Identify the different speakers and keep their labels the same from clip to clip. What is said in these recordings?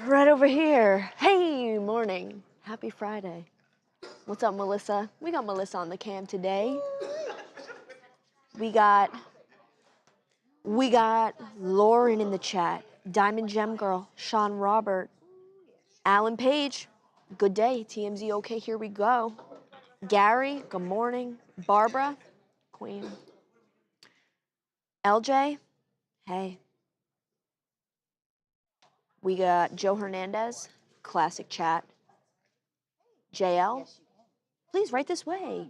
Speaker 1: Right over here. Hey, morning. Happy Friday. What's up, Melissa? We got Melissa on the cam today. We got Lauren in the chat. Diamond Gem Girl, Sean Robert, Alan Page. Good day. TMZ okay, here we go. Gary, good morning. Barbara, Queen. LJ, hey. We got Joe Hernandez, classic chat. JL, please right this way.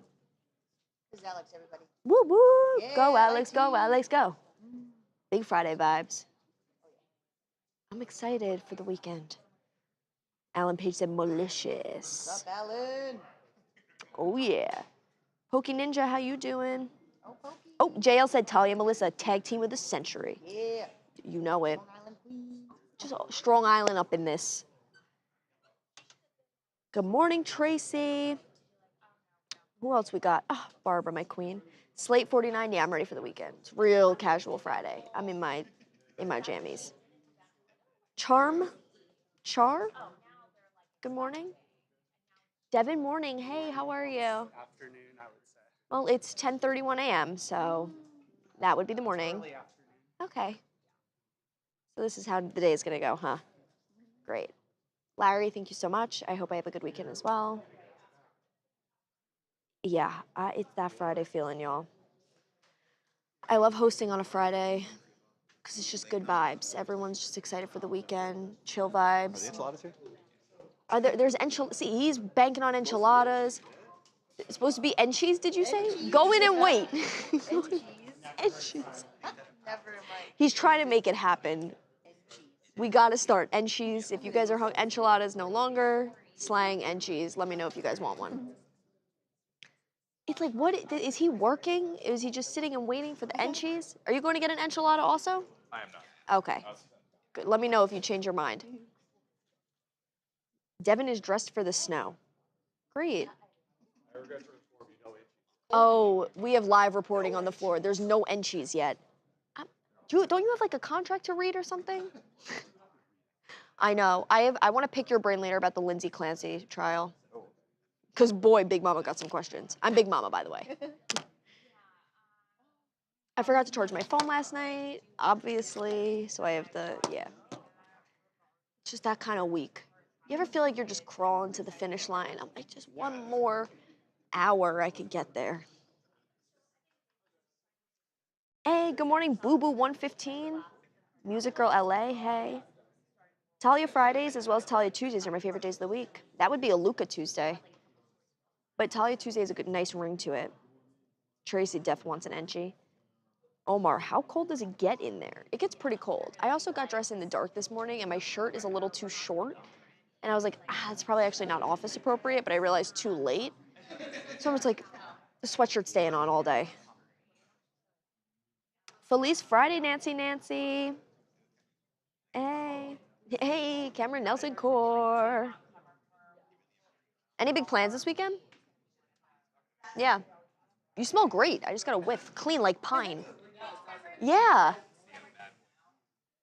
Speaker 2: This is Alex, everybody.
Speaker 1: Woo woo!
Speaker 2: Yeah,
Speaker 1: go Alex,
Speaker 2: like
Speaker 1: go Alex, go. Big Friday vibes. I'm excited for the weekend. Alan Page said malicious.
Speaker 2: What's up, Alan?
Speaker 1: Oh yeah. Pokey Ninja, how you doing?
Speaker 2: Oh, Pokey.
Speaker 1: Oh, JL said Talia Melissa, tag team of the century.
Speaker 2: Yeah.
Speaker 1: You know it.
Speaker 2: Long Island Queen.
Speaker 1: Just Strong Island up in this. Good morning, Tracy. Who else we got? Ah, Barbara, my queen. Slate 49, yeah, I'm ready for the weekend. It's real casual Friday. I'm in my jammies. Char? Good morning. Devin, morning. Hey, how are you?
Speaker 3: Afternoon, I would say.
Speaker 1: Well, it's 10:31 a.m., so that would be the morning.
Speaker 3: Early afternoon.
Speaker 1: Okay. So this is how the day is going to go, huh? Great. Larry, thank you so much. I hope I have a good weekend as well. Yeah, it's that Friday feeling, y'all. I love hosting on a Friday because it's just good vibes. Everyone's just excited for the weekend, chill vibes.
Speaker 3: Are the enchiladas here?
Speaker 1: There's enchiladas. See, he's banking on enchiladas. It's supposed to be enchies, did you say? Go in and wait. Enchies.
Speaker 2: Never mind.
Speaker 1: He's trying to make it happen. We gotta start enchies. If you guys are enchiladas no longer, slang enchies. Let me know if you guys want one. It's like, what is he working? Is he just sitting and waiting for the enchies? Are you going to get an enchilada also?
Speaker 3: I am not.
Speaker 1: Okay. Good. Let me know if you change your mind. Devin is dressed for the snow. Great.
Speaker 3: I regret to inform you, no itchy.
Speaker 1: Oh, we have live reporting on the floor. There's no enchies yet. Don't you have like a contract to read or something? I know. I want to pick your brain later about the Lindsay Clancy trial. Because boy, Big Mama got some questions. I'm Big Mama, by the way. I forgot to charge my phone last night, obviously. So I have yeah. It's just that kind of week. You ever feel like you're just crawling to the finish line? I'm like, just one more hour I could get there. Hey, good morning, Boo Boo 115. Music Girl LA, hey. Talia Fridays as well as Talia Tuesdays are my favorite days of the week. That would be a Luca Tuesday. But Talia Tuesday has a good, nice ring to it. Tracy Def wants an enchie. Omar, how cold does it get in there? It gets pretty cold. I also got dressed in the dark this morning and my shirt is a little too short. And I was like, it's probably actually not office appropriate, but I realized too late. So I'm just like, the sweatshirt's staying on all day. Felice Friday, Nancy. Hey, Cameron Nelson Core. Any big plans this weekend? Yeah. You smell great. I just got a whiff. Clean like pine. Yeah.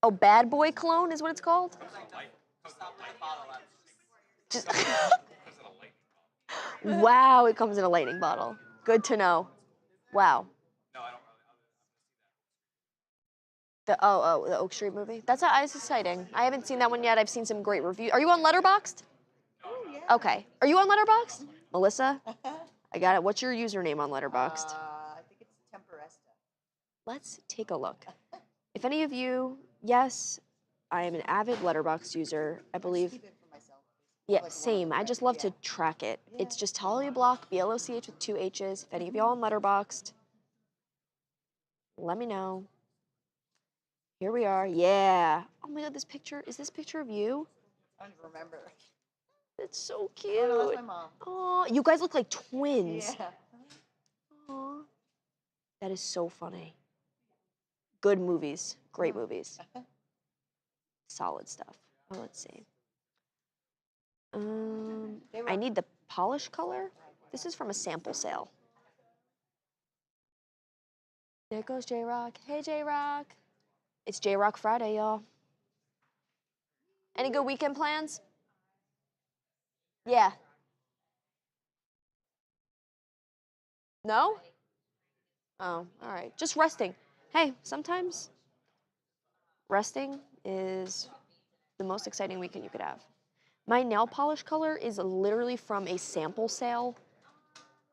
Speaker 1: Oh, Bad Boy Cologne is what it's called? Just wow, it comes in a lightning bottle. Good to know. Wow. The Oak Street movie. That's exciting. I haven't seen that one yet. I've seen some great reviews. Are you on Letterboxd?
Speaker 2: Oh, yeah.
Speaker 1: Okay. Are you on Letterboxd? Melissa? I got it. What's your username on Letterboxd?
Speaker 2: I think it's Temperesta.
Speaker 1: Let's take a look. If any of you, yes, I am an avid Letterboxd user. I believe.
Speaker 2: Keep it for myself.
Speaker 1: Yeah, same. I just love to track it. It's just Talia Block, BLOCH with 2 H's. If any of y'all on Letterboxd, let me know. Here we are. Yeah. Oh my God, this picture. Is this picture of you?
Speaker 2: I don't even remember.
Speaker 1: It's so cute.
Speaker 2: Oh, no, that's my mom.
Speaker 1: Oh, you guys look like twins.
Speaker 2: Yeah.
Speaker 1: Aw. That is so funny. Good movies. Great movies. Solid stuff. Oh, let's see. I need the polish color. This is from a sample sale. There goes J-Rock. Hey, J-Rock. It's J-Rock Friday, y'all. Any good weekend plans? Yeah. No? Oh, all right. Just resting. Hey, sometimes resting is the most exciting weekend you could have. My nail polish color is literally from a sample sale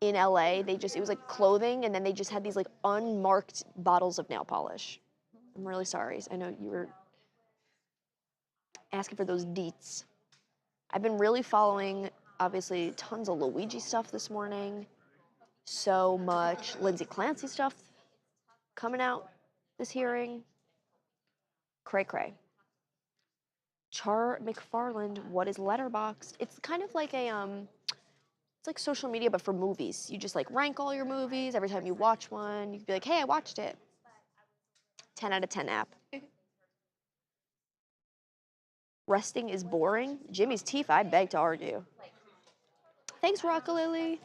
Speaker 1: in LA. It was like clothing, and then they just had these like unmarked bottles of nail polish. I'm really sorry. I know you were asking for those deets. I've been really following, obviously, tons of Luigi stuff this morning. So much Lindsay Clancy stuff coming out this hearing. Cray cray. Char McFarland, what is Letterboxd? It's kind of like it's like social media, but for movies. You just like rank all your movies. Every time you watch one, you can be like, hey, I watched it. 10 out of 10 app. Resting is boring. Jimmy's teeth, I beg to argue. Thanks, Rockalily.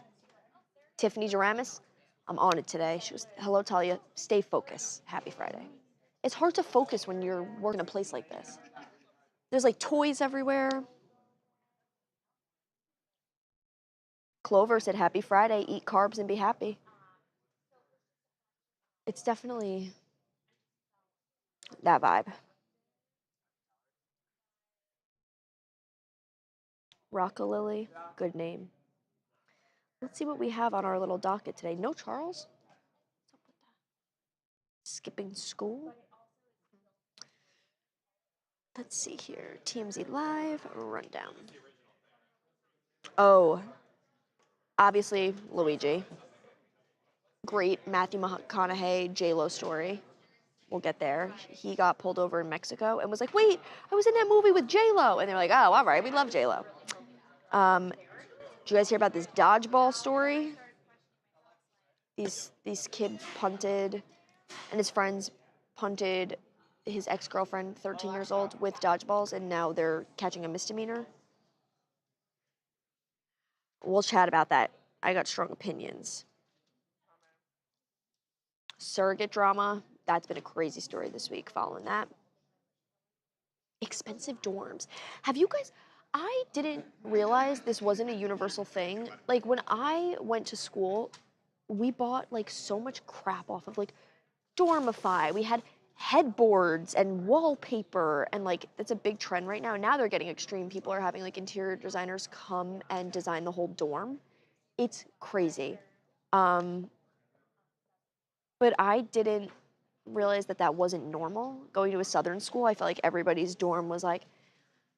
Speaker 1: Tiffany Jaramis, I'm on it today. She was, hello, Talia. Stay focused. Happy Friday. It's hard to focus when you're working in a place like this. There's like toys everywhere. Clover said, happy Friday. Eat carbs and be happy. It's definitely that vibe. Rockalily, good name. Let's see what we have on our little docket today. No Charles? What's up with that? Skipping school? Let's see here. TMZ Live, rundown. Oh, obviously, Luigi. Great Matthew McConaughey, J-Lo story. We'll get there. He got pulled over in Mexico and was like, wait, I was in that movie with J-Lo. And they're like, oh, all right, we love J-Lo. Did you guys hear about this dodgeball story? These kid punted, and his friends punted his ex-girlfriend, 13 years old, with dodgeballs, and now they're catching a misdemeanor. We'll chat about that. I got strong opinions. Surrogate drama, that's been a crazy story this week following that. Expensive dorms. Have you guys, I didn't realize this wasn't a universal thing. Like when I went to school, we bought like so much crap off of like Dormify. We had headboards and wallpaper, and like it's a big trend right now. Now they're getting extreme. People are having like interior designers come and design the whole dorm. It's crazy. But I didn't realize that that wasn't normal. Going to a southern school, I felt like everybody's dorm was like,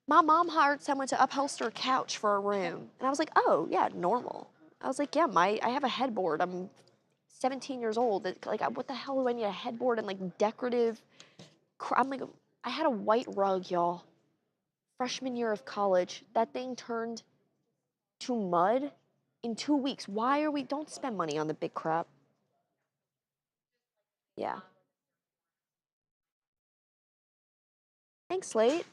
Speaker 1: my mom hired someone to upholster a couch for a room. And I was like, oh, yeah, normal. I was like, yeah, I have a headboard. I'm 17 years old. Like, what the hell do I need a headboard and like decorative? I'm like, I had a white rug, y'all. Freshman year of college, that thing turned to mud in 2 weeks. Why are we? Don't spend money on the big crap. Yeah. Thanks, Slate.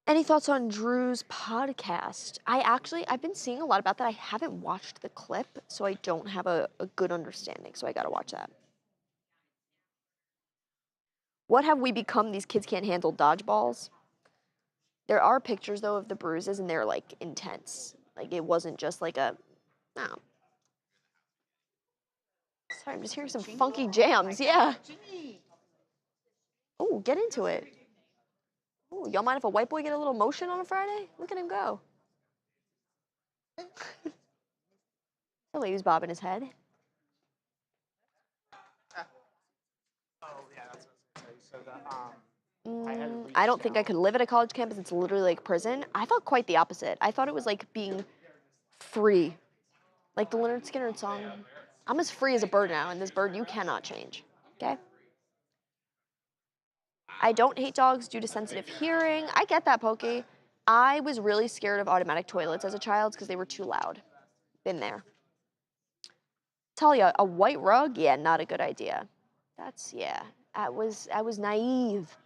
Speaker 1: Any thoughts on Drew's podcast? I've been seeing a lot about that. I haven't watched the clip, so I don't have a good understanding, so I gotta watch that. What have we become? These kids can't handle dodgeballs. There are pictures, though, of the bruises, and they're, like, intense. Like, it wasn't just like a, no. Sorry, I'm just hearing some funky jams, yeah. Oh, get into it. Oh, y'all mind if a white boy get a little motion on a Friday? Look at him go. The lady's bobbing his head. I don't think I could live at a college campus. It's literally like prison. I felt quite the opposite. I thought it was like being free. Like the Leonard Skinner song. I'm as free as a bird now, and this bird you cannot change. Okay? I don't hate dogs due to sensitive hearing. I get that, Pokey. I was really scared of automatic toilets as a child because they were too loud. Been there. Talia, a white rug? Yeah, not a good idea. Yeah. I was naive.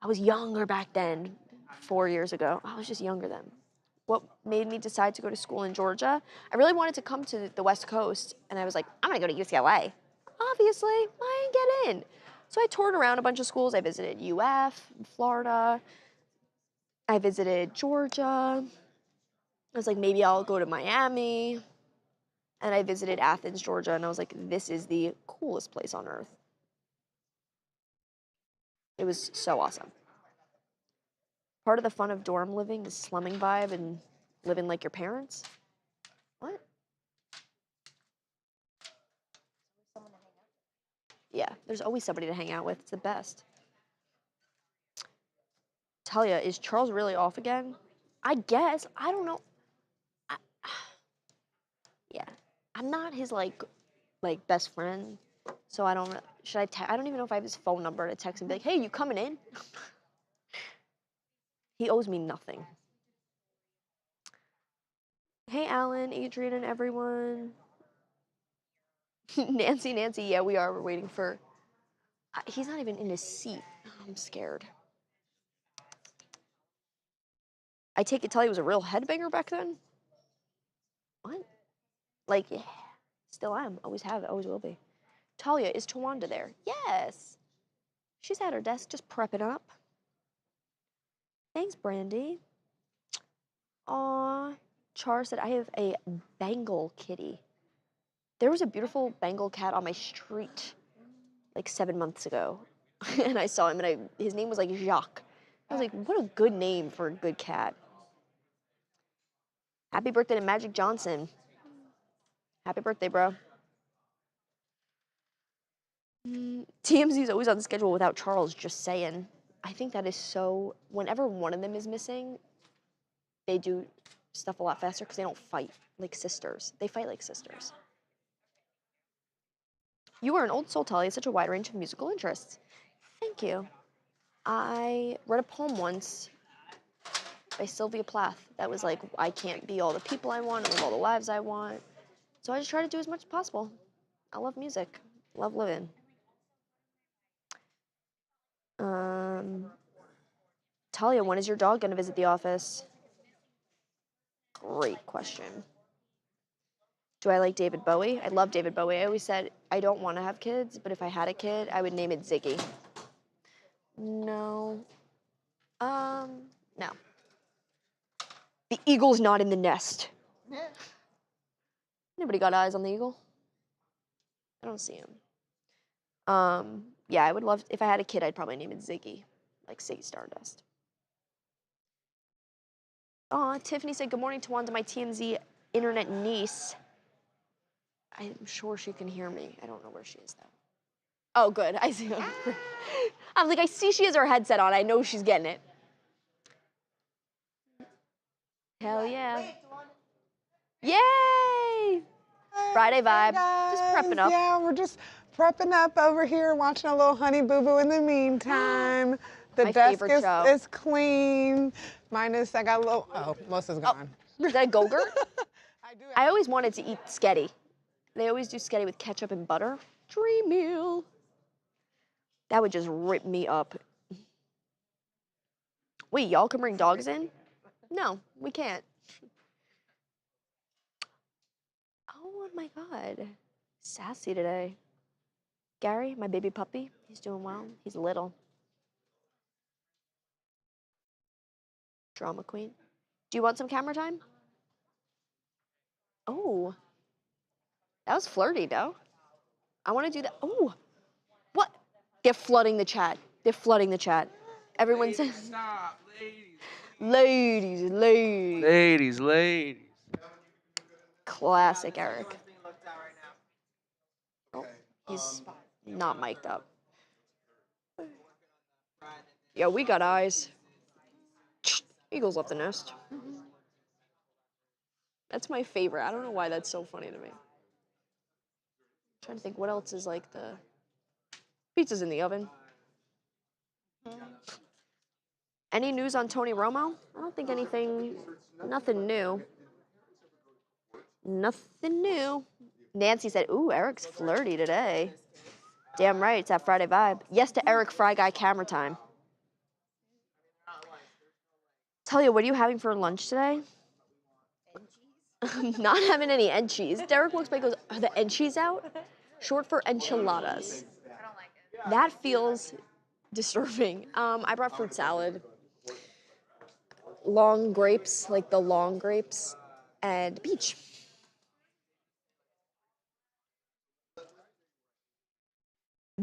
Speaker 1: I was younger back then, 4 years ago. I was just younger then. What made me decide to go to school in Georgia? I really wanted to come to the West Coast, and I was like, I'm gonna go to UCLA. Obviously, I ain't get in. So I toured around a bunch of schools. I visited UF, Florida, I visited Georgia. I was like, maybe I'll go to Miami. And I visited Athens, Georgia, and I was like, this is the coolest place on earth. It was so awesome. Part of the fun of dorm living is slumming vibe and living like your parents. What? Yeah, there's always somebody to hang out with. It's the best. Talia, is Charles really off again? I guess. I don't know. I, yeah, I'm not his like best friend, so I don't. Should I? I don't even know if I have his phone number to text and be like, "Hey, you coming in?" He owes me nothing. Hey, Alan, Adrian, and everyone. Nancy, yeah, we are. We're waiting for. He's not even in his seat. I'm scared. I take it Talia was a real headbanger back then? What? Like, yeah, still am. Always have, always will be. Talia, is Tawanda there? Yes. She's at her desk just prepping up. Thanks, Brandy. Aw, Char said I have a Bengal kitty. There was a beautiful Bengal cat on my street like 7 months ago. And I saw him and his name was like Jacques. I was like, what a good name for a good cat. Happy birthday to Magic Johnson. Happy birthday, bro. TMZ is always on schedule without Charles, just saying. I think that is so, whenever one of them is missing, they do stuff a lot faster because they don't fight like sisters. They fight like sisters. You are an old soul, Talia, such a wide range of musical interests. Thank you. I read a poem once by Sylvia Plath that was like, I can't be all the people I want, live all the lives I want. So I just try to do as much as possible. I love music, love living. Talia, when is your dog gonna visit the office? Great question. Do I like David Bowie? I love David Bowie. I always said I don't want to have kids, but if I had a kid, I would name it Ziggy. No. No. The eagle's not in the nest. Anybody got eyes on the eagle? I don't see him. Yeah, I would love, if I had a kid, I'd probably name it Ziggy, like Ziggy Stardust. Aw, Tiffany said, good morning, Tawanda, my TMZ internet niece. I'm sure she can hear me. I don't know where she is, though. Oh, good. I see. I'm like, I see she has her headset on. I know she's getting it. Hell yeah. Yay! Friday vibe. Just prepping up.
Speaker 4: Yeah, we're just prepping up over here, watching a little Honey Boo Boo in the meantime. The
Speaker 1: My
Speaker 4: desk
Speaker 1: favorite show.
Speaker 4: is clean. Minus, I got a little, Melissa's gone.
Speaker 1: Is that a Go-Gurt?
Speaker 4: I do.
Speaker 1: I always wanted to eat sketty. They always do sketty with ketchup and butter. Dream meal. That would just rip me up. Wait, y'all can bring dogs in? No, we can't. Oh my God. Sassy today. Gary, my baby puppy, he's doing well. He's little. Drama queen. Do you want some camera time? Oh. That was flirty, no? I want to do that. Oh. What? They're flooding the chat. They're flooding the chat. Everyone says.
Speaker 3: Stop,
Speaker 1: Ladies.
Speaker 3: ladies.
Speaker 1: Classic Eric. Oh, he's not mic'd up. Yo, we got eyes. Eagles left the nest. That's my favorite. I don't know why that's so funny to me. I'm trying to think what else is like the pizza's in the oven. Any news on Tony Romo? I don't think anything, nothing new. Nothing new. Nancy said, ooh, Eric's flirty today. Damn right, it's that Friday vibe. Yes to Eric Fry Guy camera time. Talia, what are you having for lunch today? I'm not having any enchies. Derek looks like goes, are the enchies out? Short for enchiladas.
Speaker 2: I don't like it.
Speaker 1: That feels disturbing. I brought fruit salad. long grapes, like the long grapes, and beach.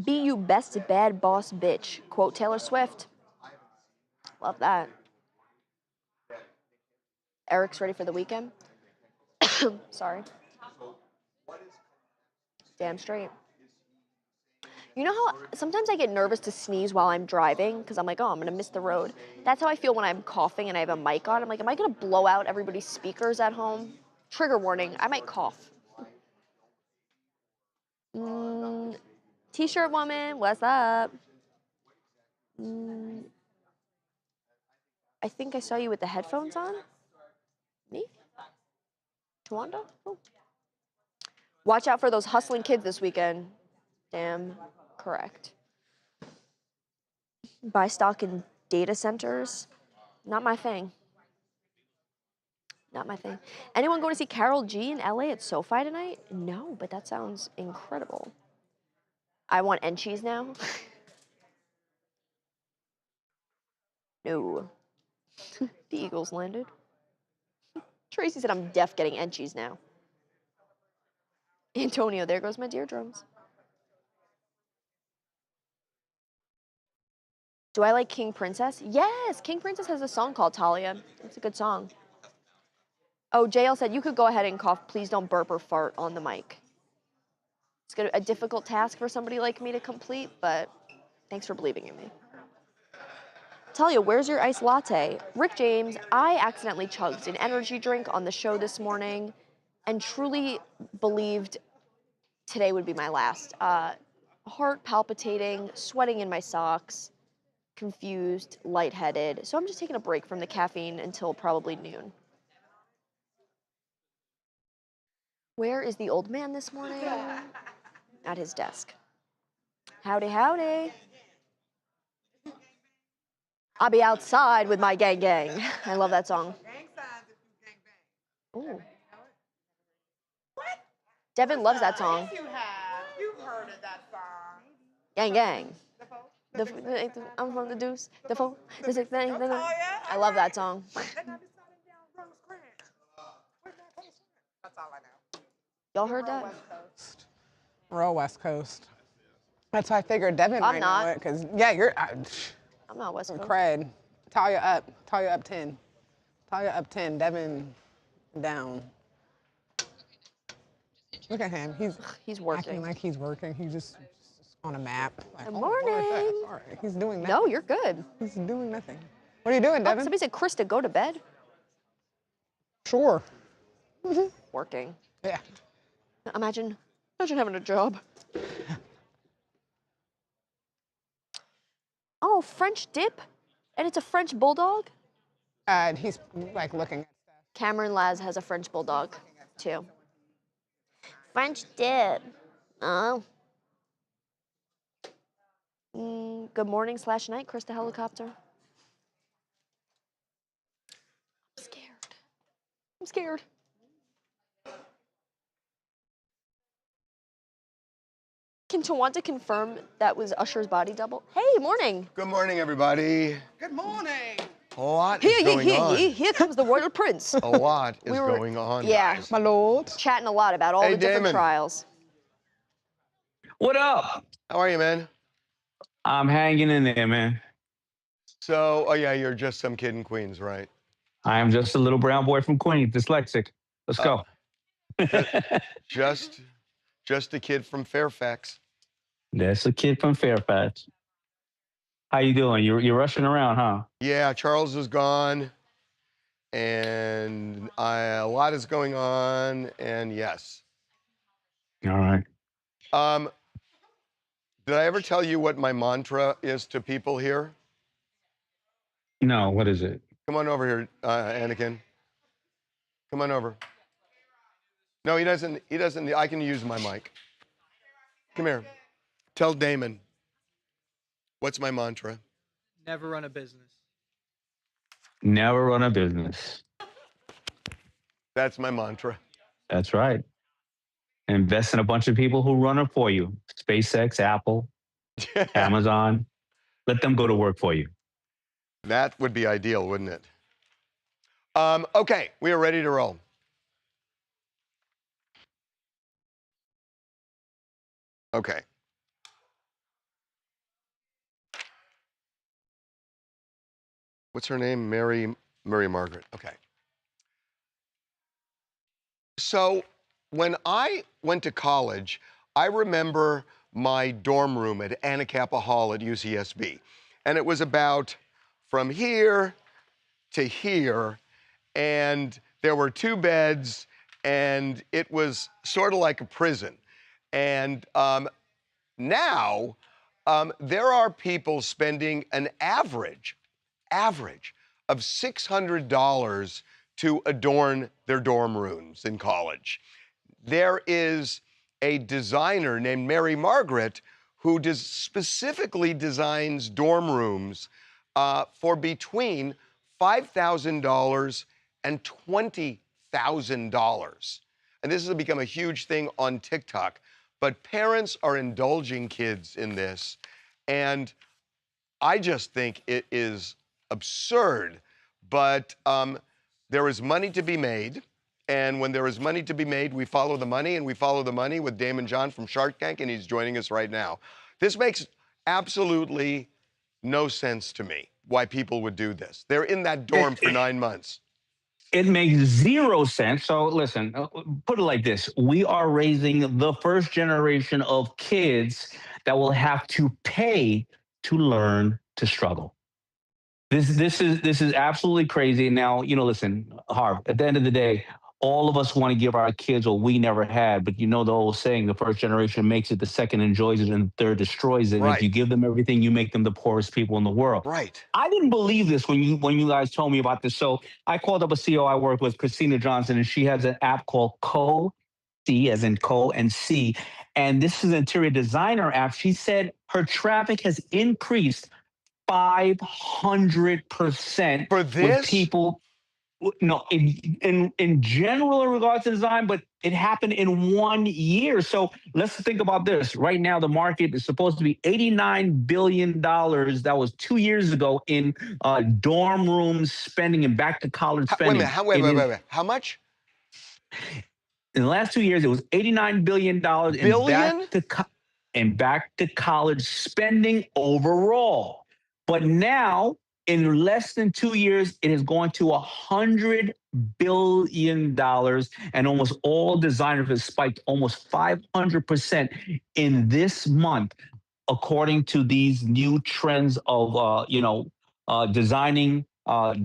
Speaker 1: Be you best bad boss bitch. Quote Taylor Swift. Love that. Eric's ready for the weekend. Sorry. Damn straight. You know how sometimes I get nervous to sneeze while I'm driving because I'm like, oh, I'm gonna miss the road. That's how I feel when I'm coughing and I have a mic on. I'm like, am I gonna blow out everybody's speakers at home? Trigger warning, I might cough. T-shirt woman, what's up? I think I saw you with the headphones on. Me? Tawanda? Oh. Watch out for those hustling kids this weekend. Damn correct. Buy stock in data centers. Not my thing. Not my thing. Anyone going to see Karol G in LA at SoFi tonight? No, but that sounds incredible. I want Enchies now. No. The Eagles landed. Tracy said I'm deaf getting Enchies now. Antonio, there goes my eardrums. Do I like King Princess? Yes, King Princess has a song called Talia. It's a good song. Oh, JL said you could go ahead and cough. Please don't burp or fart on the mic. It's a difficult task for somebody like me to complete, but thanks for believing in me. Talia, where's your iced latte? Rick James, I accidentally chugged an energy drink on the show this morning and truly believed today would be my last. Heart palpitating, sweating in my socks, confused, lightheaded. So I'm just taking a break from the caffeine until probably noon. Where is the old man this morning? At his desk. Howdy, howdy. I'll be outside with my gang gang. I love that song. Ooh. Devin loves that song.
Speaker 4: Yes, you have. You've heard of that song.
Speaker 1: Gang gang. I'm from the deuce. The foe. The six thing. I love that song.
Speaker 4: That's all I know.
Speaker 1: Y'all heard that?
Speaker 4: We're all West Coast. That's why I figured Devin might
Speaker 1: not.
Speaker 4: know it, because, yeah, you're...
Speaker 1: I'm not West Coast.
Speaker 4: Cred. Talia up. Talia up 10. Talia up 10. Devin down. Look at him.
Speaker 1: He's working.
Speaker 4: Acting like he's working. He's just on a map. Like,
Speaker 1: Good
Speaker 4: oh,
Speaker 1: morning.
Speaker 4: sorry. He's doing nothing.
Speaker 1: No, you're good.
Speaker 4: He's doing nothing. What are you doing,
Speaker 1: Oh,
Speaker 4: Devin?
Speaker 1: somebody said, Krista, go to bed.
Speaker 4: Sure.
Speaker 1: Working.
Speaker 4: Yeah.
Speaker 1: Imagine having a job. Oh, French dip? And it's a French bulldog?
Speaker 4: He's like looking at stuff.
Speaker 1: Cameron Laz has a French bulldog, too. French dip. Oh. Good morning / night, Krista Helicopter. I'm scared. Can Tawanda confirm that was Usher's body double? Hey, morning.
Speaker 5: Good morning, everybody.
Speaker 4: Good morning.
Speaker 5: A lot is going on.
Speaker 1: Here comes the royal prince.
Speaker 5: A lot is going on.
Speaker 1: Yeah.
Speaker 5: guys.
Speaker 4: My lord.
Speaker 1: Chatting a lot about all
Speaker 5: Hey,
Speaker 1: the different
Speaker 5: Damon.
Speaker 1: trials.
Speaker 3: What up?
Speaker 5: How are you, man?
Speaker 3: I'm hanging in there, man.
Speaker 5: So, oh yeah, you're just some kid in Queens, right?
Speaker 3: I am just a little brown boy from Queens, dyslexic. Let's go.
Speaker 5: Just a kid from Fairfax.
Speaker 3: That's a kid from Fairfax. How you doing? You're rushing around, huh?
Speaker 5: Yeah, Charles is gone, and a lot is going on, and yes.
Speaker 3: All right.
Speaker 5: Did I ever tell you what my mantra is to people here?
Speaker 3: No, what is it?
Speaker 5: Come on over here, Anakin. Come on over. No, he doesn't. I can use my mic. Come here. Tell Damon. What's my mantra?
Speaker 6: Never run a business.
Speaker 3: Never run a business.
Speaker 5: That's my mantra.
Speaker 3: That's right. Invest in a bunch of people who run it for you. SpaceX, Apple, Amazon. Let them go to work for you.
Speaker 5: That would be ideal, wouldn't it? Okay, we are ready to roll. Okay. What's her name? Mary Margaret. Okay. So when I went to college, I remember my dorm room at Anacapa Hall at UCSB. And it was about from here to here, and there were 2 beds, and it was sort of like a prison. And now there are people spending an average of $600 to adorn their dorm rooms in college. There is a designer named Mary Margaret who specifically designs dorm rooms for between $5,000 and $20,000. And this has become a huge thing on TikTok. But parents are indulging kids in this. And I just think it is absurd. But there is money to be made. And when there is money to be made, we follow the money, and we follow the money with Damon John from Shark Tank, and he's joining us right now. This makes absolutely no sense to me why people would do this. They're in that dorm for 9 months.
Speaker 3: It makes zero sense. So listen, put it like this. We are raising the first generation of kids that will have to pay to learn to struggle. This is absolutely crazy. Now, listen, Harv, at the end of the day, all of us want to give our kids what we never had, but you know the old saying, the first generation makes it, the second enjoys it, and the third destroys it. And
Speaker 5: Right.
Speaker 3: if you give them everything, you make them the poorest people in the world.
Speaker 5: Right.
Speaker 3: I didn't believe this when you guys told me about this. So I called up a CEO I work with, Christina Johnson, and she has an app called C as in Co and C. And this is an interior designer app. She said her traffic has increased 500%
Speaker 5: For
Speaker 3: with
Speaker 5: this?
Speaker 3: people. No, in general in regards to design, but it happened in 1 year. So let's think about this. Right now, the market is supposed to be $89 billion. That was 2 years ago in dorm room spending and back to college spending.
Speaker 5: Wait a minute. Wait. How much?
Speaker 3: In the last 2 years, it was $89 billion in back to college spending overall. But now, in less than 2 years, it is going to $100 billion, and almost all designers have spiked almost 500% in this month, according to these new trends of designing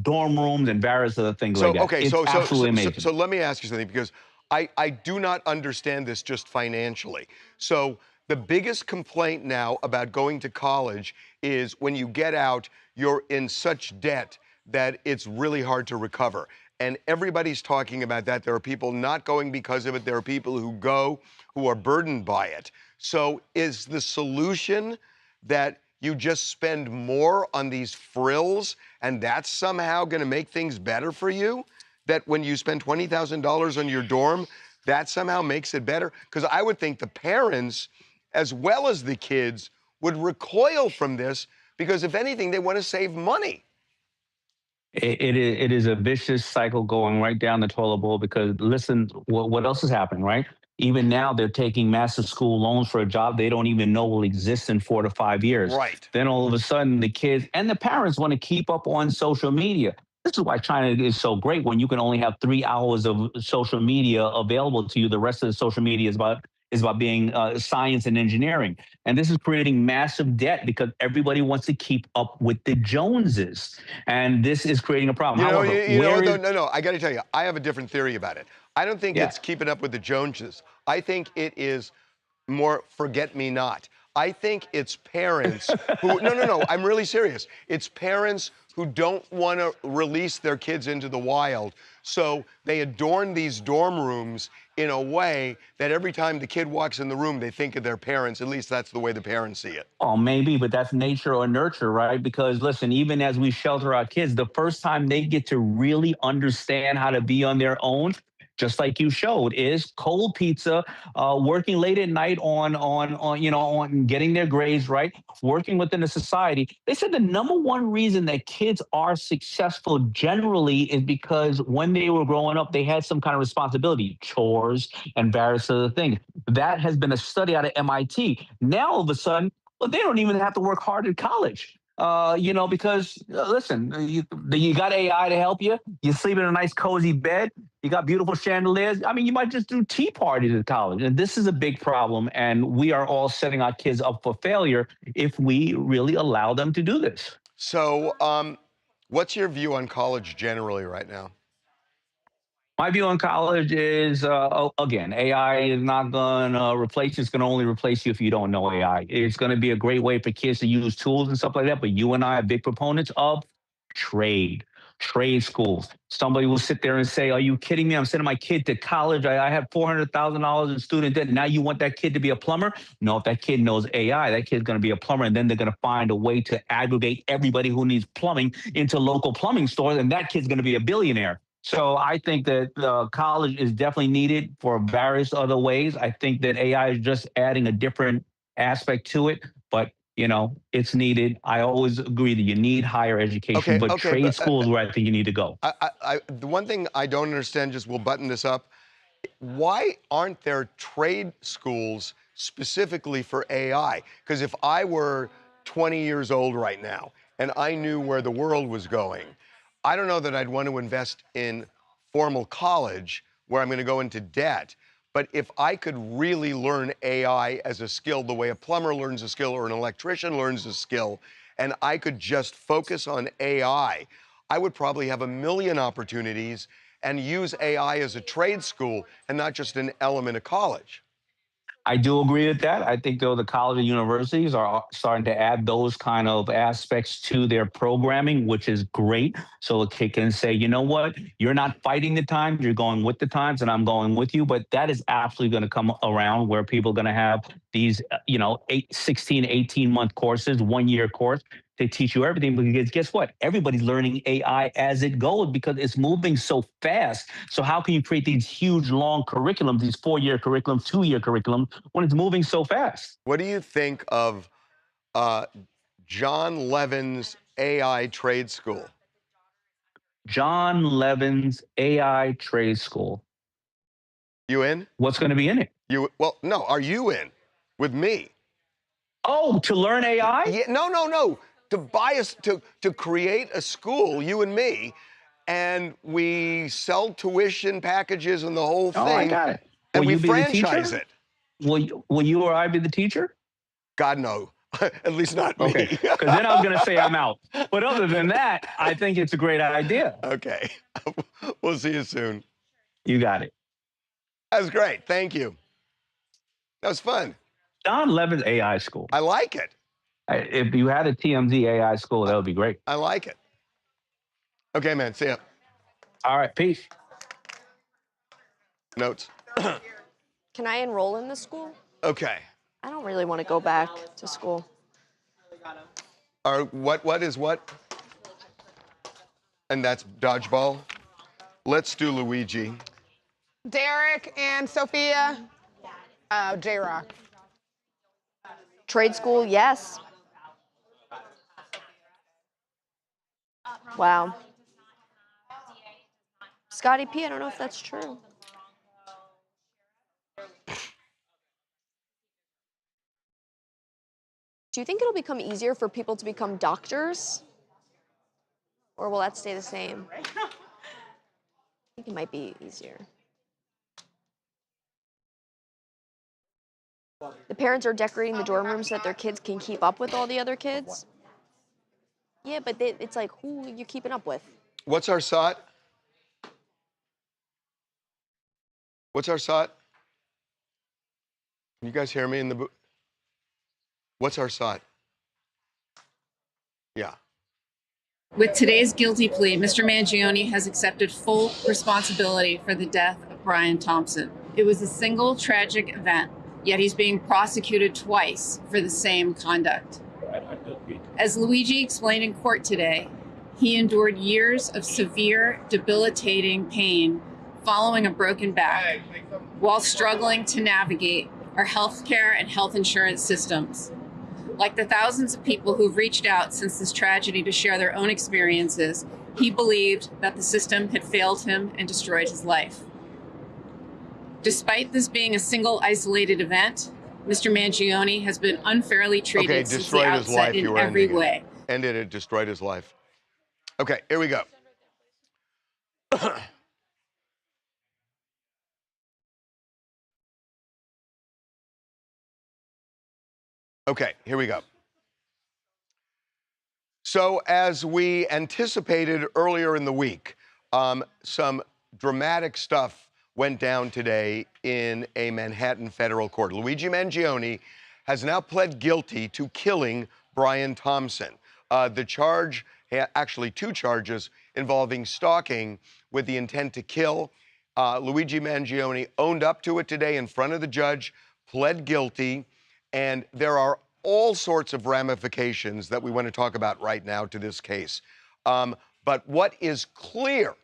Speaker 3: dorm rooms and various other things like that.
Speaker 5: Okay,
Speaker 3: it's absolutely amazing.
Speaker 5: So let me ask you something, because I do not understand this just financially. So the biggest complaint now about going to college is when you get out, you're in such debt that it's really hard to recover. And everybody's talking about that. There are people not going because of it. There are people who go who are burdened by it. So is the solution that you just spend more on these frills and that's somehow going to make things better for you? That when you spend $20,000 on your dorm, that somehow makes it better? Because I would think the parents, as well as the kids, would recoil from this, because if anything, they want to save money.
Speaker 3: It is a vicious cycle going right down the toilet bowl, because listen, what else is happening, right? Even now, they're taking massive school loans for a job they don't even know will exist in 4 to 5 years.
Speaker 5: Right.
Speaker 3: Then all of a sudden, the kids and the parents want to keep up on social media. This is why China is so great, when you can only have 3 hours of social media available to you. The rest of the social media is about being science and engineering. And this is creating massive debt because everybody wants to keep up with the Joneses. And this is creating a problem.
Speaker 5: No, I got to tell you, I have a different theory about it. I don't think it's keeping up with the Joneses. I think it is more forget-me-not. I think it's parents who, no, I'm really serious. It's parents who don't want to release their kids into the wild. So they adorn these dorm rooms in a way that every time the kid walks in the room, they think of their parents. At least that's the way the parents see it.
Speaker 3: Oh, maybe, but that's nature or nurture, right? Because listen, even as we shelter our kids, the first time they get to really understand how to be on their own, just like you showed, is cold pizza, working late at night on getting their grades right, working within the society. They said the number one reason that kids are successful generally is because when they were growing up, they had some kind of responsibility, chores, and various other things. That has been a study out of MIT. Now, all of a sudden, well, they don't even have to work hard at college. Because listen, you got AI to help you. You sleep in a nice, cozy bed. You got beautiful chandeliers. I mean, you might just do tea parties at college. And this is a big problem. And we are all setting our kids up for failure if we really allow them to do this.
Speaker 5: So, what's your view on college generally right now?
Speaker 3: My view on college is, again, AI is not going to replace you. It's going to only replace you if you don't know AI. It's going to be a great way for kids to use tools and stuff like that. But you and I are big proponents of trade schools. Somebody will sit there and say, are you kidding me? I'm sending my kid to college. I have $400,000 in student debt. Now you want that kid to be a plumber? No, if that kid knows AI, that kid's going to be a plumber. And then they're going to find a way to aggregate everybody who needs plumbing into local plumbing stores. And that kid's going to be a billionaire. So I think that college is definitely needed for various other ways. I think that AI is just adding a different aspect to it, but it's needed. I always agree that you need higher education, but trade school is where I think you need to go.
Speaker 5: The one thing I don't understand, just we'll button this up. Why aren't there trade schools specifically for AI? Because if I were 20 years old right now and I knew where the world was going, I don't know that I'd want to invest in formal college where I'm going to go into debt. But if I could really learn AI as a skill, the way a plumber learns a skill or an electrician learns a skill, and I could just focus on AI, I would probably have a million opportunities and use AI as a trade school and not just an element of college.
Speaker 3: I do agree with that. I think, though, the college and universities are starting to add those kind of aspects to their programming, which is great. So a kid can say, you know what, you're not fighting the times, you're going with the times, and I'm going with you. But that is absolutely going to come around where people are going to have these, 16, 18-month courses, 1-year course. They teach you everything, because guess what? Everybody's learning AI as it goes because it's moving so fast. So how can you create these huge, long curriculums, these 4-year curriculums, 2-year curriculums, when it's moving so fast?
Speaker 5: What do you think of John Levin's AI trade school?
Speaker 3: John Levin's AI trade school.
Speaker 5: You in?
Speaker 3: What's going to be in it?
Speaker 5: Well, no. Are you in with me?
Speaker 3: Oh, to learn AI?
Speaker 5: Yeah, no. To buy us to create a school, you and me, and we sell tuition packages and the whole thing.
Speaker 3: Oh, I got it.
Speaker 5: And
Speaker 3: Will
Speaker 5: we
Speaker 3: you be the
Speaker 5: franchise
Speaker 3: teacher?
Speaker 5: it.
Speaker 3: Will you or I be the teacher?
Speaker 5: God, no. At least not me.
Speaker 3: Okay, because then I was going to say I'm out. But other than that, I think it's a great idea.
Speaker 5: Okay. We'll see you soon.
Speaker 3: You got it.
Speaker 5: That was great. Thank you. That was fun.
Speaker 3: John Levin's AI school.
Speaker 5: I like it.
Speaker 3: If you had a TMZ AI school, that would be great.
Speaker 5: I like it. Okay, man. See ya.
Speaker 3: All right. Peace.
Speaker 5: Notes.
Speaker 1: Can I enroll in this school?
Speaker 5: Okay.
Speaker 1: I don't really want to go back to school.
Speaker 5: What is what? And that's dodgeball. Let's do Luigi.
Speaker 4: Derek and Sophia. J-Rock.
Speaker 1: Trade school, yes. Wow. Scotty P, I don't know if that's true. Do you think it'll become easier for people to become doctors? Or will that stay the same? I think it might be easier. The parents are decorating the dorm rooms so that their kids can keep up with all the other kids. Yeah, but it's like, who are you keeping up with?
Speaker 5: What's our SOT? What's our SOT? Can you guys hear me in the booth? What's our SOT? Yeah.
Speaker 7: With today's guilty plea, Mr. Mangione has accepted full responsibility for the death of Brian Thompson. It was a single tragic event, yet he's being prosecuted twice for the same conduct. As Luigi explained in court today, he endured years of severe, debilitating pain following a broken back while struggling to navigate our healthcare and health insurance systems. Like the thousands of people who've reached out since this tragedy to share their own experiences, he believed that the system had failed him and destroyed his life. Despite this being a single isolated event, Mr. Mangione has been unfairly treated since the outset in every way.
Speaker 5: Ended it, destroyed his life. Okay, here we go. Okay, here we go. So as we anticipated earlier in the week, some dramatic stuff went down today in a Manhattan federal court. Luigi Mangione has now pled guilty to killing Brian Thompson. The charge, actually two charges, involving stalking with the intent to kill. Luigi Mangione owned up to it today in front of the judge, pled guilty, and there are all sorts of ramifications that we want to talk about right now to this case. But what is clear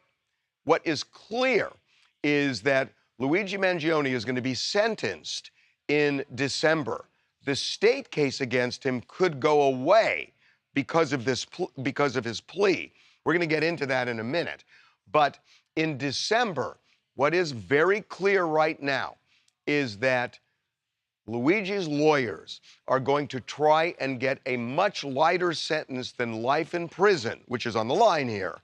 Speaker 5: is that Luigi Mangione is going to be sentenced in December. The state case against him could go away because of his plea. We're going to get into that in a minute. But in December, what is very clear right now is that Luigi's lawyers are going to try and get a much lighter sentence than life in prison, which is on the line here,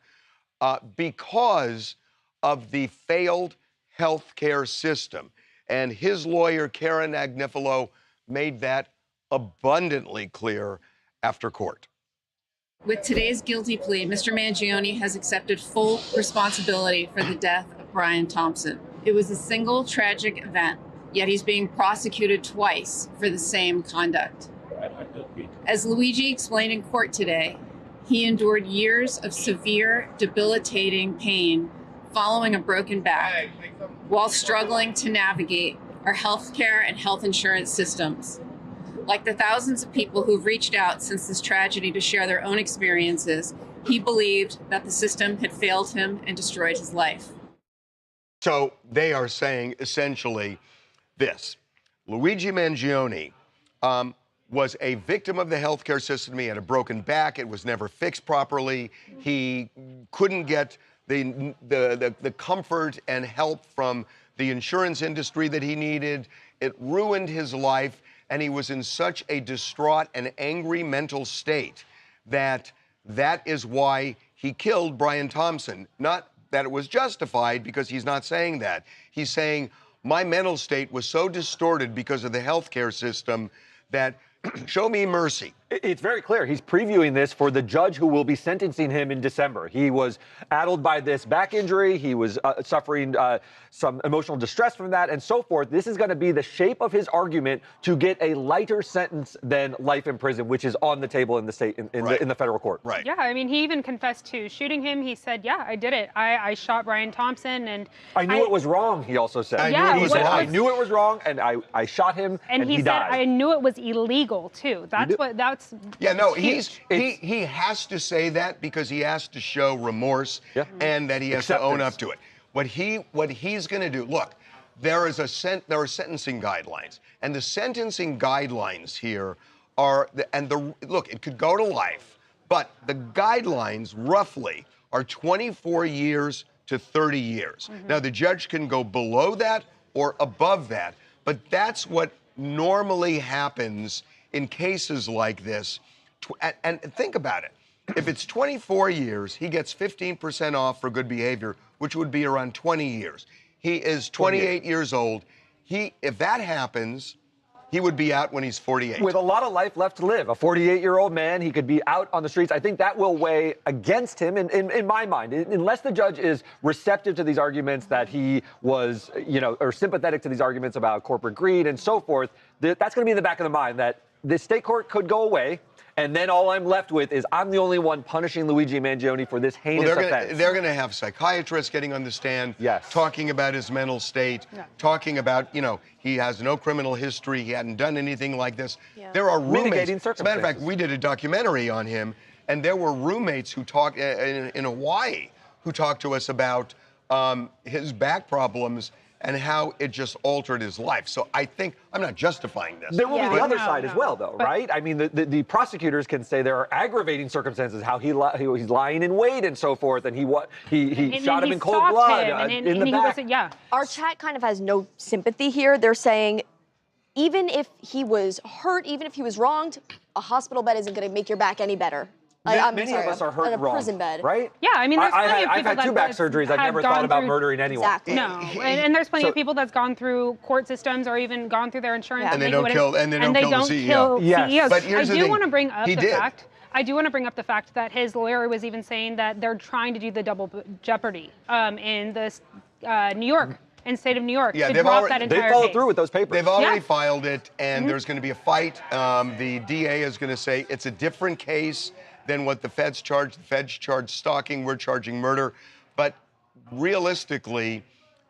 Speaker 5: because of the failed health care system. And his lawyer, Karen Agnifilo, made that abundantly clear after court.
Speaker 7: With today's guilty plea, Mr. Mangione has accepted full responsibility for the death of Brian Thompson. It was a single tragic event, yet he's being prosecuted twice for the same conduct. As Luigi explained in court today, he endured years of severe, debilitating pain following a broken back while struggling to navigate our healthcare and health insurance systems. Like the thousands of people who've reached out since this tragedy to share their own experiences, he believed that the system had failed him and destroyed his life.
Speaker 5: So they are saying essentially this: Luigi Mangione was a victim of the healthcare system. He had a broken back. It was never fixed properly. He couldn't get the comfort and help from the insurance industry that he needed. It ruined his life, and he was in such a distraught and angry mental state that is why he killed Brian Thompson. Not that it was justified, because he's not saying that. He's saying, my mental state was so distorted because of the healthcare system that show me mercy.
Speaker 8: It's very clear. He's previewing this for the judge who will be sentencing him in December. He was addled by this back injury. He was suffering some emotional distress from that and so forth. This is going to be the shape of his argument to get a lighter sentence than life in prison, which is on the table in the state, in the federal court.
Speaker 5: Right.
Speaker 9: Yeah, I mean, he even confessed to shooting him. He said, yeah, I did it. I shot Brian Thompson, and
Speaker 8: I knew it was wrong, he also said. I knew it was wrong, and I shot him, and he died.
Speaker 9: I knew it was illegal, too. That's
Speaker 5: yeah, no, he has to say that because he has to show remorse and that he has to own up to it. What he's going to do, look, there are sentencing guidelines, and the sentencing guidelines here are look, it could go to life, but the guidelines roughly are 24 years to 30 years. Now, the judge can go below that or above that, but that's what normally happens in cases like this. And think about it. If it's 24 years, he gets 15% off for good behavior, which would be around 20 years. He is 28 years old. If that happens, he would be out when he's 48.
Speaker 8: With a lot of life left to live. A 48-year-old man, he could be out on the streets. I think that will weigh against him in my mind. Unless the judge is receptive to these arguments that he was, or sympathetic to these arguments about corporate greed and so forth, that's going to be in the back of the mind that the state court could go away, and then all I'm left with is I'm the only one punishing Luigi Mangione for this heinous offense.
Speaker 5: They're going to have psychiatrists getting on the stand, talking about his mental state, talking about, he has no criminal history, he hadn't done anything like this. There are roommates.
Speaker 8: Mitigating
Speaker 5: As a matter of fact, we did a documentary on him, and there were roommates who talked in Hawaii who talked to us about his back problems and how it just altered his life. So I think, I'm not justifying this.
Speaker 8: There will be the other side
Speaker 9: No.
Speaker 8: as well, though,
Speaker 9: But-
Speaker 8: right? I mean, the prosecutors can say there are aggravating circumstances, how he's lying in wait and so forth, and he
Speaker 9: And
Speaker 8: shot
Speaker 9: then
Speaker 8: him
Speaker 9: he
Speaker 8: in cold
Speaker 9: stopped
Speaker 8: blood
Speaker 9: him, and
Speaker 8: in the
Speaker 9: he
Speaker 8: back.
Speaker 9: was, yeah.
Speaker 1: Our chat kind of has no sympathy here. They're saying, even if he was hurt, even if he was wronged, a hospital bed isn't going to make your back any better. I'm
Speaker 8: Many
Speaker 1: sorry,
Speaker 8: of us are hurt
Speaker 1: in a
Speaker 8: wrong,
Speaker 1: prison bed.
Speaker 8: right?
Speaker 9: Yeah, I mean, there's plenty of
Speaker 8: I've
Speaker 9: people
Speaker 8: had two back surgeries. I've never thought about murdering anyone.
Speaker 1: Exactly.
Speaker 9: No, and there's plenty
Speaker 8: So-
Speaker 9: of people that's gone through court systems or even gone through their insurance.
Speaker 1: Yeah.
Speaker 5: And they
Speaker 9: maybe
Speaker 5: don't
Speaker 9: wouldn't-
Speaker 5: kill- and they don't kill the CEO.
Speaker 9: kill
Speaker 8: Yes.
Speaker 9: CEOs.
Speaker 5: But here's
Speaker 9: I
Speaker 5: the
Speaker 9: do
Speaker 5: thing.
Speaker 9: want to bring up
Speaker 5: He
Speaker 9: the
Speaker 5: did.
Speaker 9: fact. I do want to bring up the fact that his lawyer was even saying that they're trying to do the double jeopardy in this New York, in state of New York,
Speaker 5: Yeah,
Speaker 9: to
Speaker 5: they've
Speaker 9: drop
Speaker 5: already-
Speaker 9: that
Speaker 8: They
Speaker 9: entire
Speaker 8: followed
Speaker 9: case.
Speaker 8: through with those papers.
Speaker 5: They've already
Speaker 9: Yeah.
Speaker 5: filed it, and there's going to be a fight. The DA is going to say it's a different case than what the feds charged. The feds charged stalking, we're charging murder. But realistically,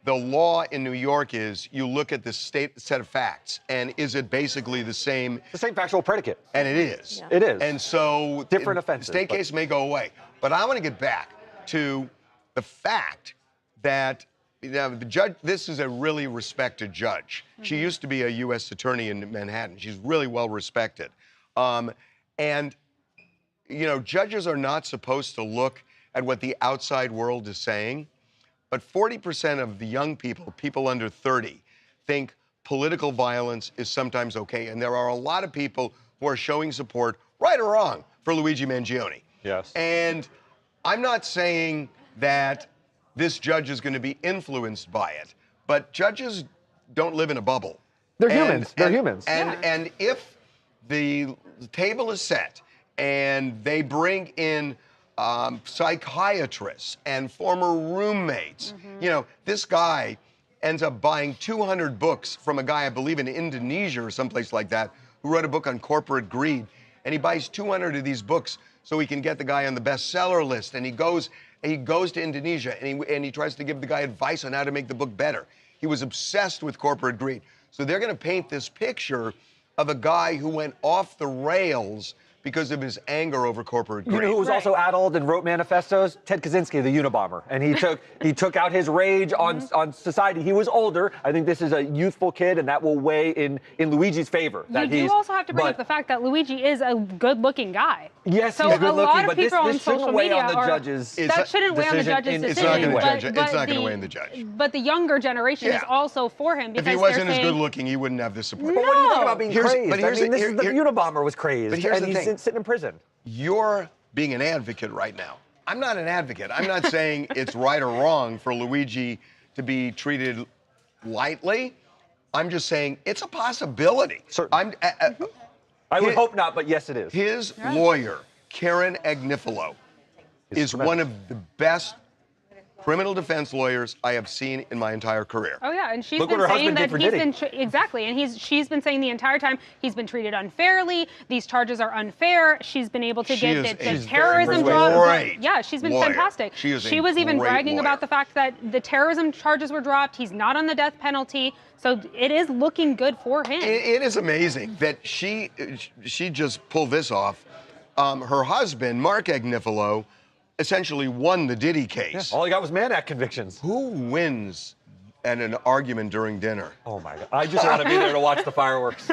Speaker 5: the law in New York is you look at the state set of facts, and is it basically the same?
Speaker 8: The same factual predicate.
Speaker 5: And it is.
Speaker 8: It is.
Speaker 5: And so
Speaker 8: Different offenses,
Speaker 5: State
Speaker 8: but-
Speaker 5: case may go away. But I want to get back to the fact that the judge, this is a really respected judge. She used to be a U.S. attorney in Manhattan. She's really well respected. And, you know, judges are not supposed to look at what the outside world is saying, but 40% of the young people, people under 30, think political violence is sometimes okay. And there are a lot of people who are showing support, right or wrong, for Luigi Mangione.
Speaker 8: Yes.
Speaker 5: And I'm not saying that this judge is going to be influenced by it, but judges don't live in a bubble.
Speaker 8: They're humans. They're humans.
Speaker 5: And if the table is set and they bring in psychiatrists and former roommates, you know, this guy ends up buying 200 books from a guy, I believe in Indonesia or someplace like that, who wrote a book on corporate greed. And he buys 200 of these books so he can get the guy on the bestseller list. And he goes to Indonesia and he tries to give the guy advice on how to make the book better. He was obsessed with corporate greed. So they're going to paint this picture of a guy who went off the rails because of his anger over corporate greed.
Speaker 8: You know who was also adult and wrote manifestos? Ted Kaczynski, the Unabomber. And he took out his rage on society. He was older. I think this is a youthful kid, and that will weigh in Luigi's favor.
Speaker 9: You do also have to bring up the fact that Luigi is a good-looking guy.
Speaker 8: Yes,
Speaker 9: so
Speaker 8: he's good
Speaker 9: a lot
Speaker 8: looking,
Speaker 9: of
Speaker 8: but this
Speaker 9: people on
Speaker 8: shouldn't
Speaker 9: social
Speaker 8: weigh
Speaker 9: media
Speaker 8: on the
Speaker 9: are,
Speaker 8: judges'
Speaker 9: that shouldn't weigh on the
Speaker 8: decision.
Speaker 9: judge's
Speaker 8: It's
Speaker 9: decision.
Speaker 8: not gonna
Speaker 5: it's not going to weigh on the judge.
Speaker 9: But the younger generation is
Speaker 5: Yeah.
Speaker 9: also for him because
Speaker 5: If he wasn't
Speaker 9: they're
Speaker 5: as
Speaker 9: saying,
Speaker 5: good looking, he wouldn't have this support.
Speaker 8: But what do you think about being
Speaker 5: Here's-
Speaker 8: crazed?
Speaker 5: but here's
Speaker 8: I mean,
Speaker 5: the-
Speaker 8: this is the
Speaker 5: here-
Speaker 8: Unabomber was crazed,
Speaker 5: But here's
Speaker 8: and
Speaker 5: the
Speaker 8: he's
Speaker 5: thing.
Speaker 8: sitting in prison.
Speaker 5: You're being an advocate right now. I'm not an advocate. I'm not saying it's right or wrong for Luigi to be treated lightly. I'm just saying it's a possibility.
Speaker 8: Certainly. I would hope not, but yes, it is.
Speaker 5: His lawyer, Karen Agnifilo, is one of the best criminal defense lawyers I have seen in my entire career.
Speaker 9: Oh yeah, and she's
Speaker 8: Look
Speaker 9: been
Speaker 8: what her
Speaker 9: saying
Speaker 8: husband
Speaker 9: that
Speaker 8: did for
Speaker 9: he's
Speaker 8: Diddy.
Speaker 9: been exactly, and she's been saying the entire time he's been treated unfairly. These charges are unfair. She's been able to
Speaker 5: She
Speaker 9: get
Speaker 5: is
Speaker 9: the
Speaker 5: a
Speaker 9: terrorism
Speaker 5: very
Speaker 9: dropped.
Speaker 5: great
Speaker 9: Yeah, she's been
Speaker 5: lawyer.
Speaker 9: fantastic.
Speaker 5: She is a
Speaker 9: was even
Speaker 5: great
Speaker 9: bragging
Speaker 5: lawyer.
Speaker 9: about the fact that the terrorism charges were dropped. He's not on the death penalty, so it is looking good for him.
Speaker 5: It is amazing that she just pulled this off. Her husband, Mark Agnifilo, essentially won the Diddy case.
Speaker 8: All he got was Mann Act convictions.
Speaker 5: Who wins at an argument during dinner?
Speaker 8: Oh my God! I just want to be there to watch the fireworks.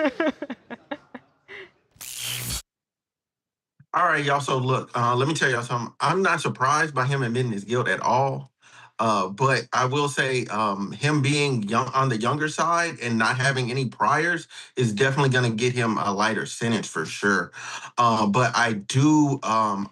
Speaker 10: All right, y'all. So look, let me tell y'all something. I'm not surprised by him admitting his guilt at all. But I will say him being young on the younger side and not having any priors is definitely going to get him a lighter sentence for sure. But I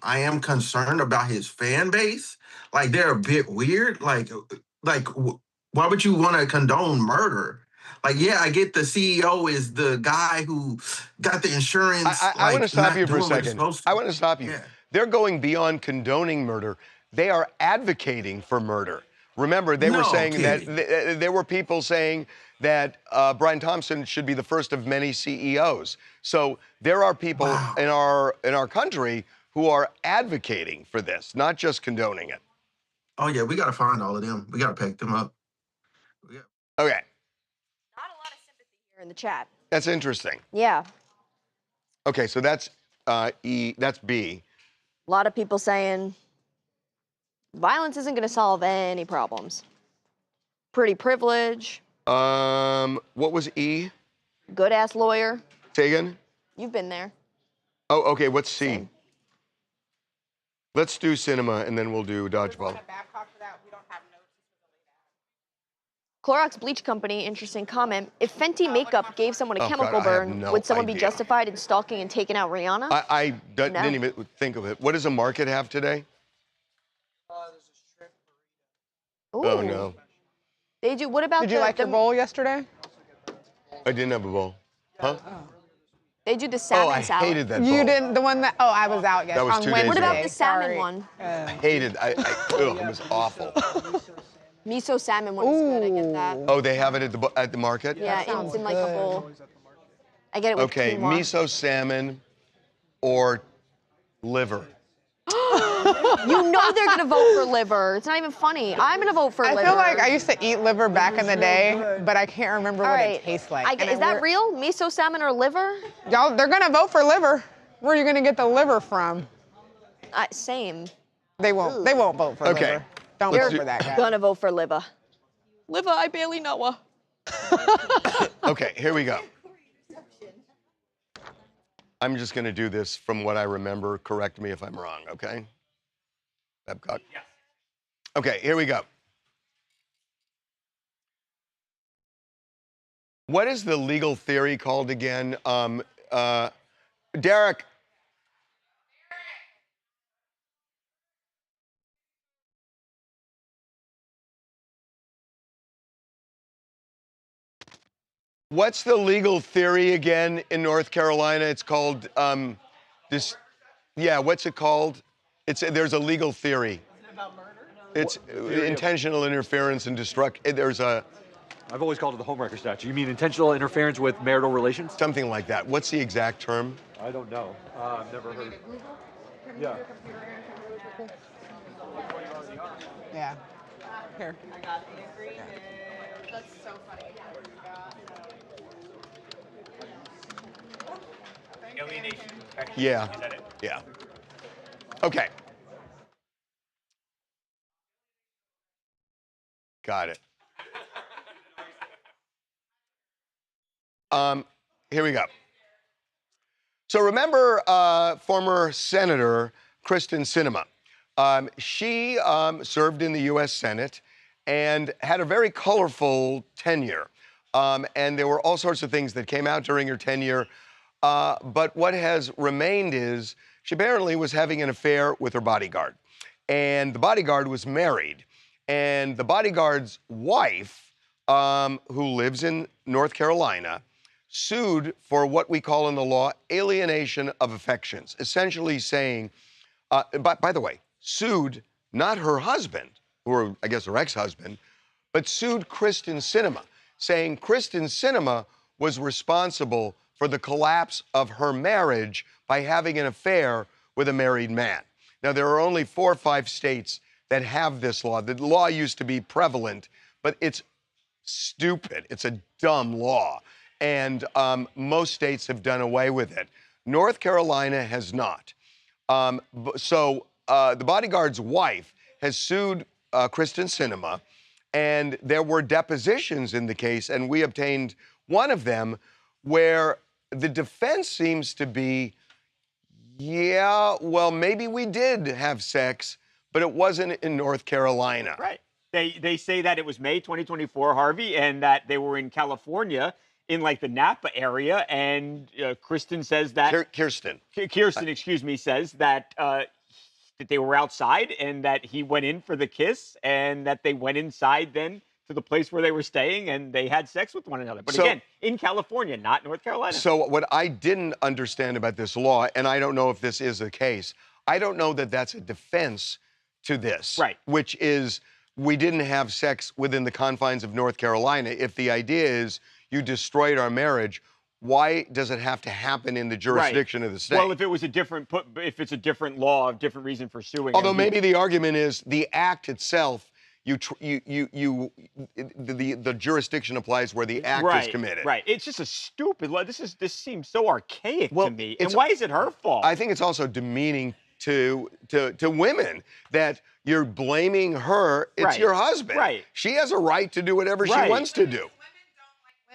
Speaker 10: am concerned about his fan base. Like they're a bit weird. Why would you want to condone murder? Like, yeah, I get the CEO is the guy who got the insurance.
Speaker 5: I want to stop
Speaker 10: not
Speaker 5: you for a
Speaker 10: doing what it's
Speaker 5: second.
Speaker 10: supposed to.
Speaker 5: I want to stop you.
Speaker 10: Yeah.
Speaker 5: They're going beyond condoning murder. They are advocating for murder. Remember, they were
Speaker 10: No
Speaker 5: saying
Speaker 10: kidding.
Speaker 5: that there were people saying that Brian Thompson should be the first of many CEOs. So there are people in our country who are advocating for this, not just condoning it.
Speaker 10: Oh yeah, we got to find all of them. We got to pack them up.
Speaker 5: Okay,
Speaker 1: Not a lot of sympathy here in the chat.
Speaker 5: that's interesting.
Speaker 1: Yeah,
Speaker 5: Okay, so that's E. That's B.
Speaker 1: a lot of people saying Violence isn't going to solve any problems. Pretty privilege.
Speaker 5: What was E?
Speaker 1: Good ass lawyer.
Speaker 5: Say again?
Speaker 1: You've been there.
Speaker 5: Oh, okay, what's C?
Speaker 1: Same.
Speaker 5: Let's do cinema and then we'll do dodgeball.
Speaker 1: Clorox Bleach Company, interesting comment. If Fenty makeup gave someone a
Speaker 5: Oh,
Speaker 1: chemical
Speaker 5: God, I have
Speaker 1: burn,
Speaker 5: no
Speaker 1: would someone be
Speaker 5: idea.
Speaker 1: justified in stalking and taking out Rihanna?
Speaker 5: I
Speaker 1: No.
Speaker 5: didn't even think of it. What does a market have today?
Speaker 1: Ooh.
Speaker 5: Oh, no.
Speaker 1: They do. What about
Speaker 4: Did you like your bowl yesterday?
Speaker 5: I didn't have a bowl. Huh?
Speaker 1: They do the salmon
Speaker 5: Oh, I
Speaker 1: salad.
Speaker 5: hated that bowl.
Speaker 4: You didn't, the one that, oh, I was out yesterday.
Speaker 5: That was
Speaker 4: on
Speaker 5: 2 days
Speaker 4: Wednesday.
Speaker 1: What about
Speaker 5: ago.
Speaker 1: the salmon
Speaker 4: Sorry.
Speaker 1: one?
Speaker 5: I hated, it was awful.
Speaker 1: Miso salmon one is good. I get that.
Speaker 5: Oh, they have it at the market?
Speaker 1: Yeah, it's in like a bowl. I get it with
Speaker 5: Okay,
Speaker 1: quinoa.
Speaker 5: miso salmon or liver.
Speaker 1: You know they're gonna vote for liver. It's not even funny. I'm gonna vote for
Speaker 4: I
Speaker 1: liver.
Speaker 4: feel like I used to eat liver back in the day, but I can't remember
Speaker 1: All
Speaker 4: what
Speaker 1: right.
Speaker 4: it tastes like.
Speaker 1: Is that real? Miso salmon or liver?
Speaker 4: Y'all, they're gonna vote for liver. Where are you gonna get the liver from?
Speaker 1: Same.
Speaker 4: They won't. They won't vote for
Speaker 5: Okay.
Speaker 4: liver. Don't
Speaker 1: You're
Speaker 4: vote for that guy.
Speaker 1: gonna vote for liver. Liver, I barely know her.
Speaker 5: Okay, here we go. I'm just going to do this from what I remember. Correct me if I'm wrong, okay? Babcock? Yes. Okay, here we go. What is the legal theory called again? Derek. What's the legal theory again in North Carolina? It's called this. Yeah, what's it called? There's a legal theory. Is it about murder? It's intentional interference and there's a.
Speaker 8: I've always called it the homewrecker statute. You mean intentional interference with marital relations?
Speaker 5: Something like that. What's the exact term?
Speaker 8: I don't know. I've never heard. Yeah.
Speaker 4: Yeah. Here.
Speaker 2: I got the agreement. That's so funny.
Speaker 5: Yeah. Yeah. Okay. Got it. Here we go. So remember former Senator Kristen Sinema. She served in the U.S. Senate and had a very colorful tenure. And there were all sorts of things that came out during her tenure. But what has remained is she apparently was having an affair with her bodyguard. And the bodyguard was married. And the bodyguard's wife, who lives in North Carolina, sued for what we call in the law alienation of affections, essentially saying, by the way, sued not her husband, or I guess her ex-husband, but sued Kristen Sinema, saying Kristen Sinema was responsible for the collapse of her marriage by having an affair with a married man. Now, there are only 4 or 5 states that have this law. The law used to be prevalent, but it's stupid. It's a dumb law. And most states have done away with it. North Carolina has not. So the bodyguard's wife has sued Kristen Sinema, and there were depositions in the case, and we obtained one of them where the defense seems to be, yeah, well, maybe we did have sex, but it wasn't in North Carolina.
Speaker 11: Right. They say that it was May 2024, Harvey, and that they were in California in like the Napa area, and Kristen says that
Speaker 5: Kirsten,
Speaker 11: excuse me, says that that they were outside and that he went in for the kiss, and that they went inside then to the place where they were staying and they had sex with one another. But again, in California, not North Carolina.
Speaker 5: So what I didn't understand about this law, and I don't know if this is the case, I don't know that that's a defense to this,
Speaker 11: right?
Speaker 5: Which is we didn't have sex within the confines of North Carolina. If the idea is you destroyed our marriage, why does it have to happen in the jurisdiction of the state?
Speaker 11: Well, if it was a different, if it's a different law, a different reason for suing.
Speaker 5: Although maybe the argument is the act itself, the jurisdiction applies where the act is committed.
Speaker 11: Right. It's just a stupid law. This seems so archaic to me. And why is it her fault?
Speaker 5: I think it's also demeaning to women that you're blaming her. It's
Speaker 11: Right.
Speaker 5: your husband.
Speaker 11: Right.
Speaker 5: She has a right to do whatever she
Speaker 11: Right.
Speaker 5: wants to do.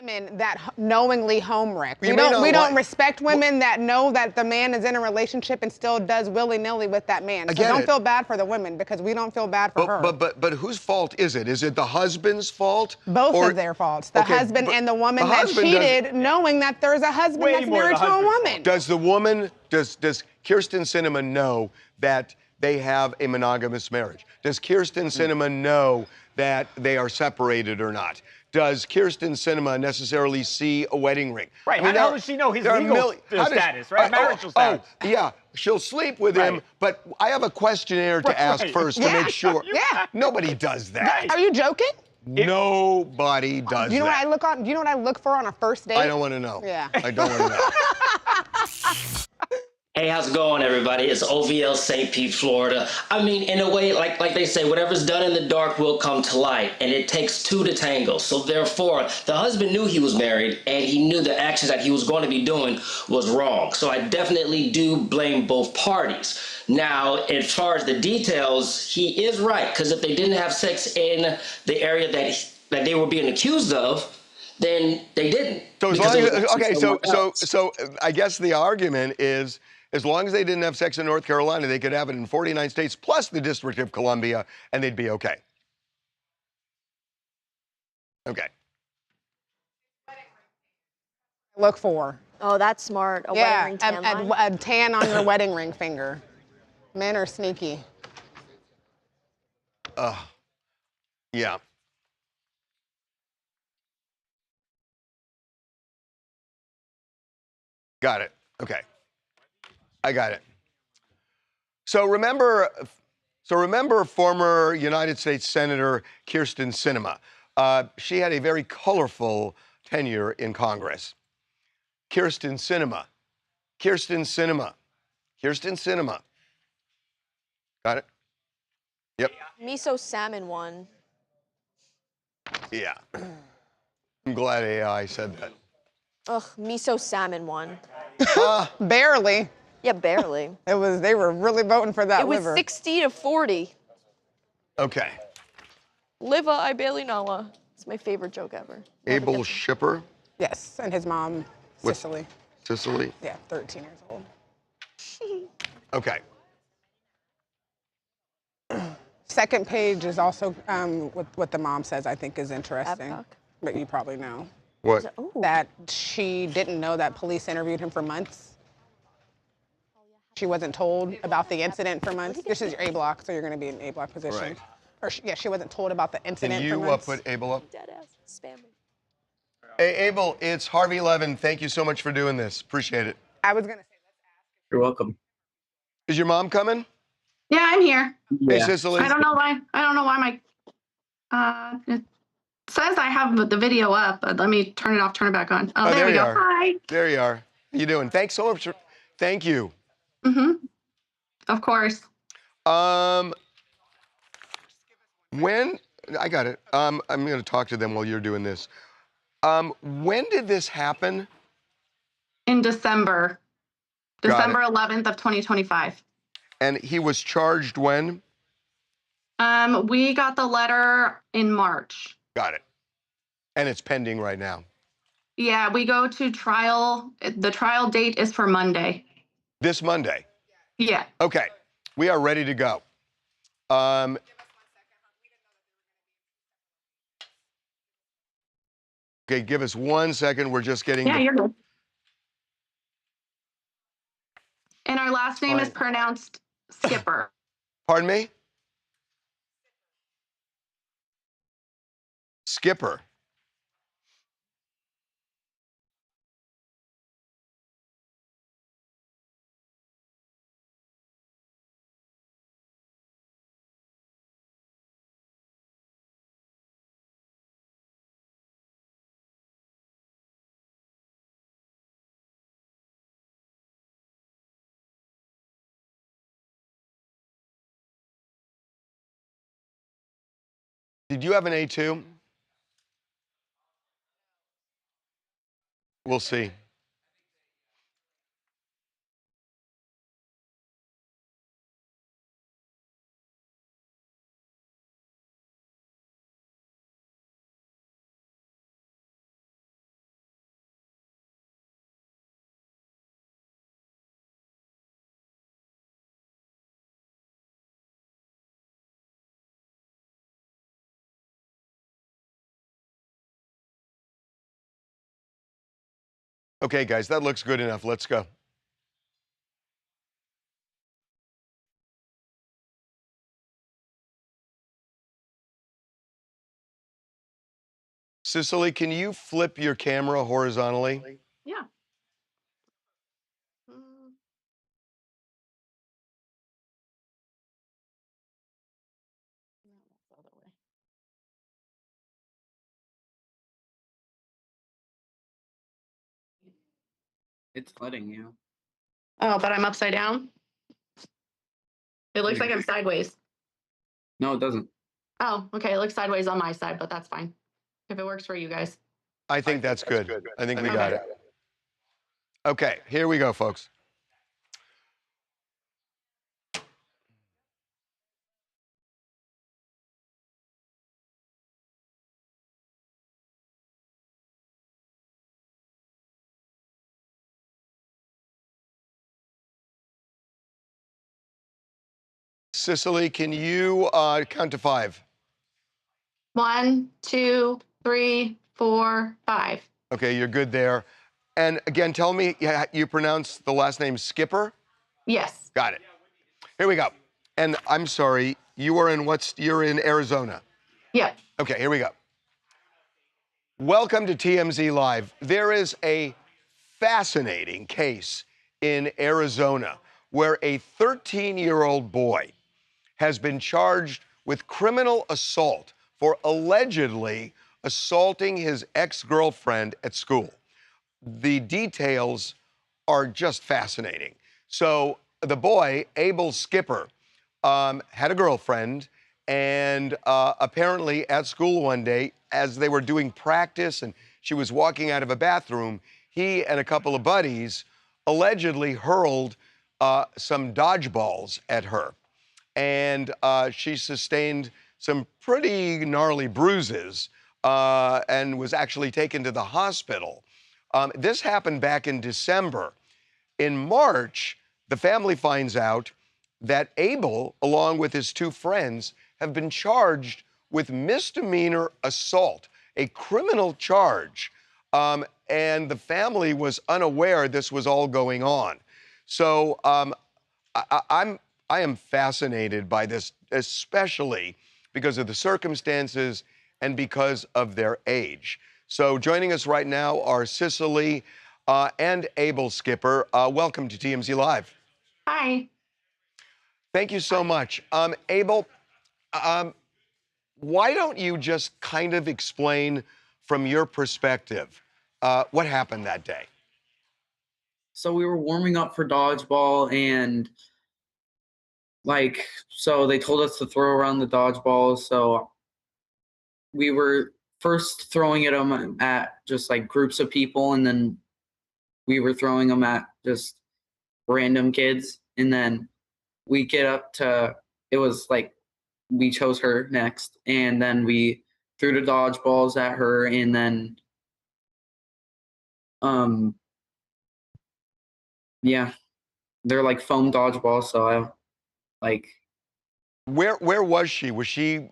Speaker 4: Women that knowingly home wreck.
Speaker 5: You
Speaker 4: We
Speaker 5: may
Speaker 4: don't.
Speaker 5: not
Speaker 4: We don't
Speaker 5: like-
Speaker 4: respect women that know that the man is in a relationship and still does willy-nilly with that man.
Speaker 5: I
Speaker 4: So
Speaker 5: get
Speaker 4: don't
Speaker 5: it.
Speaker 4: feel bad for the women because we don't feel bad for her.
Speaker 5: But whose fault is it? Is it the husband's fault?
Speaker 4: Both
Speaker 5: or,
Speaker 4: of their faults. The
Speaker 5: Okay,
Speaker 4: husband
Speaker 5: but
Speaker 4: and the woman
Speaker 5: the
Speaker 4: that
Speaker 5: husband
Speaker 4: cheated, knowing that there's a husband
Speaker 11: Way
Speaker 4: that's
Speaker 11: more
Speaker 4: married
Speaker 11: the
Speaker 4: to a
Speaker 11: husband's
Speaker 4: woman.
Speaker 5: Does the woman, does Kirsten Sinema know that they have a monogamous marriage? Does Kirsten Sinema know that they are separated or not? Does Kirsten Sinema necessarily see a wedding ring?
Speaker 11: Right.
Speaker 5: I mean,
Speaker 11: How does she know his legal status, right? Marital status.
Speaker 5: Oh, yeah. She'll sleep with him,
Speaker 11: Right.
Speaker 5: but I have a questionnaire to ask
Speaker 11: Right.
Speaker 5: first to
Speaker 4: Yeah.
Speaker 5: make sure.
Speaker 4: Yeah.
Speaker 5: Nobody does that.
Speaker 4: Are you joking?
Speaker 5: Nobody does
Speaker 4: Do you know
Speaker 5: that.
Speaker 4: what I look on? Do you know what I look for on a first date?
Speaker 5: I don't want to know.
Speaker 4: Yeah.
Speaker 5: I don't want to know.
Speaker 12: Hey, how's it going, everybody? It's OVL St. Pete, Florida. I mean, in a way, like they say, whatever's done in the dark will come to light, and it takes two to tango. So therefore, the husband knew he was married, and he knew the actions that he was going to be doing was wrong. So I definitely do blame both parties. Now, as far as the details, he is right, because if they didn't have sex in the area that they were being accused of, then they didn't.
Speaker 5: So as
Speaker 12: because
Speaker 5: long
Speaker 12: it was
Speaker 5: as, okay,
Speaker 12: somewhere else.
Speaker 5: so I guess the argument is, as long as they didn't have sex in North Carolina, they could have it in 49 states plus the District of Columbia, and they'd be okay. Okay.
Speaker 4: Look for.
Speaker 1: Oh, that's smart. A
Speaker 4: Yeah,
Speaker 1: wedding ring tan line.
Speaker 4: a tan on your wedding ring finger. Men are sneaky.
Speaker 5: Yeah. Got it. Okay. I got it. So remember former United States Senator Kirsten Sinema. She had a very colorful tenure in Congress. Kirsten Sinema. Kirsten Sinema. Kirsten Sinema. Got it? Yep.
Speaker 1: Miso salmon one.
Speaker 5: Yeah. I'm glad AI said that.
Speaker 1: Ugh, miso salmon one.
Speaker 4: Barely.
Speaker 1: Yeah, barely.
Speaker 4: They were really voting for that
Speaker 1: It was
Speaker 4: liver.
Speaker 1: 60 to 40.
Speaker 5: Okay.
Speaker 1: Liver, I barely know her. It's my favorite joke ever.
Speaker 5: Abel Shipper,
Speaker 4: Yes, and his mom,
Speaker 5: What's-
Speaker 4: Cicely.
Speaker 5: Sicily.
Speaker 4: Yeah, 13 years old.
Speaker 5: Okay.
Speaker 4: Second page is also what the mom says I think is interesting.
Speaker 1: Babcock.
Speaker 4: But you probably know.
Speaker 5: What?
Speaker 1: Ooh.
Speaker 4: That she didn't know that police interviewed him for months. She wasn't told about the incident for months. This is your A block, so you're going to be in A block position.
Speaker 5: Right.
Speaker 4: Or she wasn't told about the incident
Speaker 5: Can
Speaker 4: for
Speaker 5: you
Speaker 4: months.
Speaker 5: put Abel up?
Speaker 1: Dead ass. Spam me.
Speaker 5: Hey, Abel, it's Harvey Levin. Thank you so much for doing this. Appreciate it.
Speaker 4: I was going to say,
Speaker 12: You're welcome.
Speaker 5: Is your mom coming?
Speaker 2: Yeah, I'm here.
Speaker 5: Hey,
Speaker 12: Yeah.
Speaker 5: Cicely.
Speaker 2: I don't know why my it says I have the video up, but let me turn it off, turn it back on. Oh, there we
Speaker 5: you
Speaker 2: go.
Speaker 5: are.
Speaker 2: Hi.
Speaker 5: There you are. How you doing? Thanks so much. Thank you.
Speaker 2: Of course.
Speaker 5: When I got it. I'm going to talk to them while you're doing this. When did this happen?
Speaker 2: In December.
Speaker 5: Got it.
Speaker 2: December 11th of 2025.
Speaker 5: And he was charged when?
Speaker 2: We got the letter in March.
Speaker 5: Got it. And it's pending right now.
Speaker 2: Yeah, we go to trial. The trial date is for Monday.
Speaker 5: This Monday.
Speaker 2: Yeah.
Speaker 5: Okay. We are ready to go. Okay, give us 1 second. We're just getting
Speaker 2: Yeah,
Speaker 5: the
Speaker 2: you're good. And our last name is
Speaker 5: Fine.
Speaker 2: pronounced Skipper.
Speaker 5: Pardon me? Skipper. Did you have an A2? We'll see. Okay, guys, that looks good enough. Let's go. Cicely, can you flip your camera horizontally?
Speaker 2: Yeah.
Speaker 13: It's letting you.
Speaker 2: Oh, but I'm upside down. It looks like I'm sideways.
Speaker 13: No, it doesn't.
Speaker 2: Oh, okay. It looks sideways on my side, but that's fine. If it works for you guys.
Speaker 5: I think that's good. I think we got
Speaker 2: Okay.
Speaker 5: it. Okay, here we go, folks. Cicely, can you count to 5?
Speaker 2: 1, 2, 3, 4, 5.
Speaker 5: Okay, you're good there. And again, tell me, you pronounce the last name Skipper?
Speaker 2: Yes.
Speaker 5: Got it. Here we go. And I'm sorry, you're in Arizona.
Speaker 2: Yep.
Speaker 5: Okay, here we go. Welcome to TMZ Live. There is a fascinating case in Arizona where a 13-year-old boy has been charged with criminal assault for allegedly assaulting his ex-girlfriend at school. The details are just fascinating. So the boy, Abel Skipper, had a girlfriend, and apparently at school one day, as they were doing practice and she was walking out of a bathroom, he and a couple of buddies allegedly hurled some dodgeballs at her. And she sustained some pretty gnarly bruises and was actually taken to the hospital. This happened back in December. In March, the family finds out that Abel, along with his 2 friends, have been charged with misdemeanor assault, a criminal charge. And the family was unaware this was all going on. So I am fascinated by this, especially because of the circumstances and because of their age. So joining us right now are Cicely and Abel Skipper. Welcome to TMZ Live.
Speaker 2: Hi.
Speaker 5: Thank you so much. Abel, why don't you just kind of explain from your perspective what happened that day?
Speaker 13: So we were warming up for dodgeball, and so they told us to throw around the dodgeballs. So we were first throwing them at just like groups of people, and then we were throwing them at just random kids. And then we get up to, it was like we chose her next, and then we threw the dodgeballs at her, and then yeah, they're like foam dodgeballs. So I like.
Speaker 5: Where was she? Was she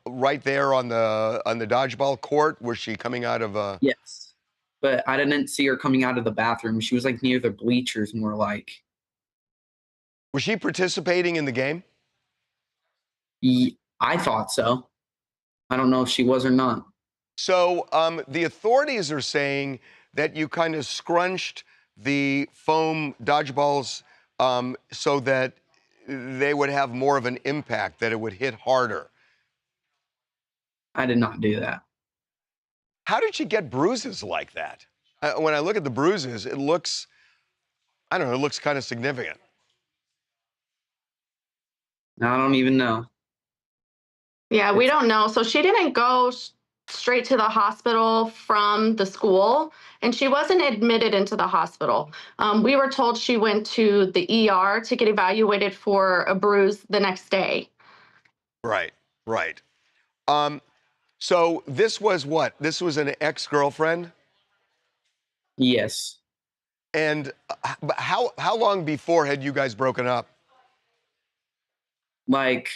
Speaker 5: right there on the dodgeball court? Was she coming out of a?
Speaker 13: Yes, but I didn't see her coming out of the bathroom. She was like near the bleachers, more like.
Speaker 5: Was she participating in the game?
Speaker 13: I thought so. I don't know if she was or not.
Speaker 5: So the authorities are saying that you kind of scrunched the foam dodgeballs so that they would have more of an impact, that it would hit harder.
Speaker 13: I did not do that.
Speaker 5: How did she get bruises like that? When I look at the bruises, it looks, I don't know, it looks kind of significant.
Speaker 13: I don't even know.
Speaker 2: Yeah, we don't know. So she didn't go straight to the hospital from the school, and she wasn't admitted into the hospital. We were told she went to the ER to get evaluated for a bruise the next day.
Speaker 5: Right, right. So this was what? This was an ex-girlfriend?
Speaker 13: Yes.
Speaker 5: And how long before had you guys broken up?
Speaker 13: Like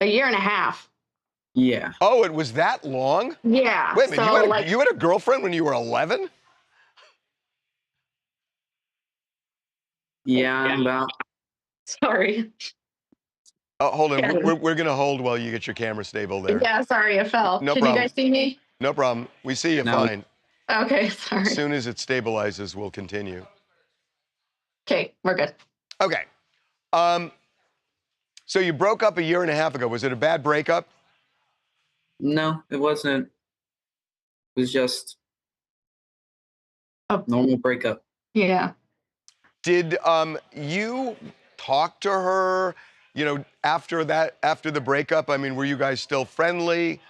Speaker 2: a year and a half.
Speaker 13: Yeah.
Speaker 5: Oh, it was that long?
Speaker 2: Yeah.
Speaker 5: Wait a minute,
Speaker 2: so
Speaker 5: you had a girlfriend when you were 11?
Speaker 13: Yeah, I'm about.
Speaker 2: Sorry.
Speaker 5: Hold on.
Speaker 2: Yeah.
Speaker 5: We're going to hold while you get your camera stable there.
Speaker 2: Yeah, sorry, it fell.
Speaker 5: No
Speaker 2: Can you
Speaker 5: problem.
Speaker 2: guys see me?
Speaker 5: No problem. We see you
Speaker 13: No.
Speaker 5: fine.
Speaker 2: Okay,
Speaker 5: As
Speaker 2: sorry.
Speaker 5: soon as it stabilizes, we'll continue.
Speaker 2: Okay, we're good.
Speaker 5: Okay. So you broke up a year and a half ago. Was it a bad breakup?
Speaker 13: No, it wasn't. It was just
Speaker 2: a
Speaker 13: normal breakup.
Speaker 2: Yeah.
Speaker 5: Did you talk to her, after the breakup? I mean, were you guys still friendly?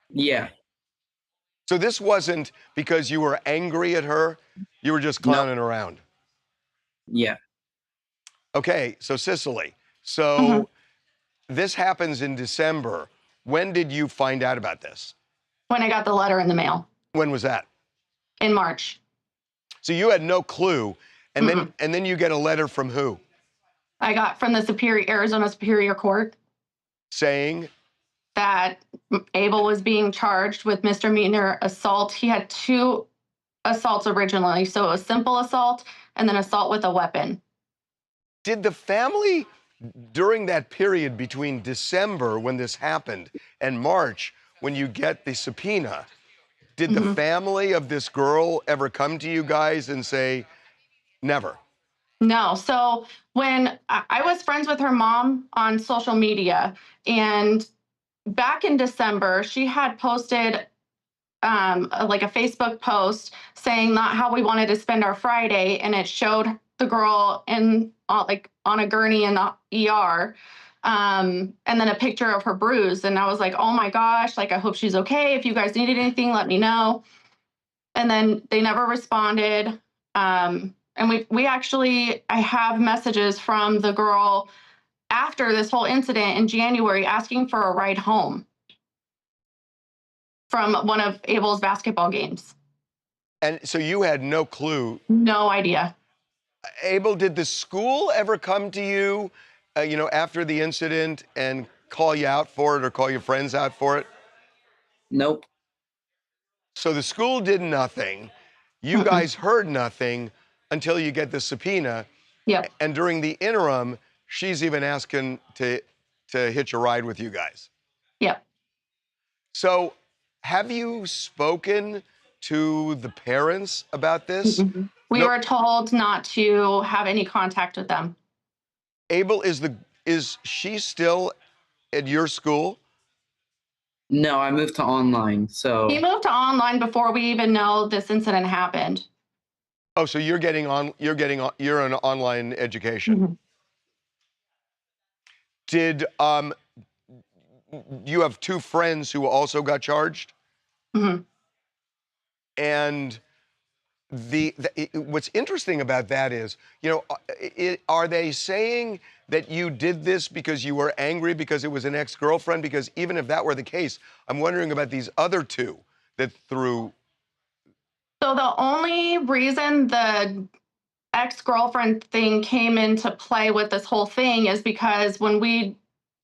Speaker 13: Yeah.
Speaker 5: So this wasn't because you were angry at her, you were just clowning around.
Speaker 13: Yeah.
Speaker 5: Okay, so Cicely, so this happens in December. When did you find out about this?
Speaker 2: When I got the letter in the mail
Speaker 5: When was that?
Speaker 2: in March.
Speaker 5: So you had no clue, and then you get a letter from who?
Speaker 2: I got from the Arizona Superior Court
Speaker 5: saying
Speaker 2: that Abel was being charged with misdemeanor assault. He had 2 assaults originally, so a simple assault and then assault with a weapon.
Speaker 5: Did the family, during that period between December when this happened and March when you get the subpoena, did the family of this girl ever come to you guys and say, never?
Speaker 2: No. So when I was friends with her mom on social media, and back in December, she had posted like a Facebook post saying not how we wanted to spend our Friday, and it showed the girl in like on a gurney in the ER, and then a picture of her bruise. And I was like, oh my gosh, like I hope she's okay. If you guys needed anything, let me know. And then they never responded. And we actually, I have messages from the girl after this whole incident in January asking for a ride home from one of Abel's basketball games.
Speaker 5: And so you had no clue?
Speaker 2: No idea.
Speaker 5: Abel, did the school ever come to you, after the incident and call you out for it or call your friends out for it?
Speaker 13: Nope.
Speaker 5: So the school did nothing. You guys heard nothing until you get the subpoena.
Speaker 2: Yep.
Speaker 5: And during the interim, she's even asking to hitch a ride with you guys.
Speaker 2: Yep.
Speaker 5: So have you spoken to the parents about this?
Speaker 2: We were told not to have any contact with them.
Speaker 5: Abel, is she still at your school?
Speaker 13: No, I moved to online. So
Speaker 2: He moved to online before we even know this incident happened.
Speaker 5: Oh, so you're an online education. Did you have 2 friends who also got charged? And what's interesting about that is, are they saying that you did this because you were angry because it was an ex-girlfriend? Because even if that were the case, I'm wondering about these other 2 that threw.
Speaker 2: So the only reason the ex-girlfriend thing came into play with this whole thing is because when we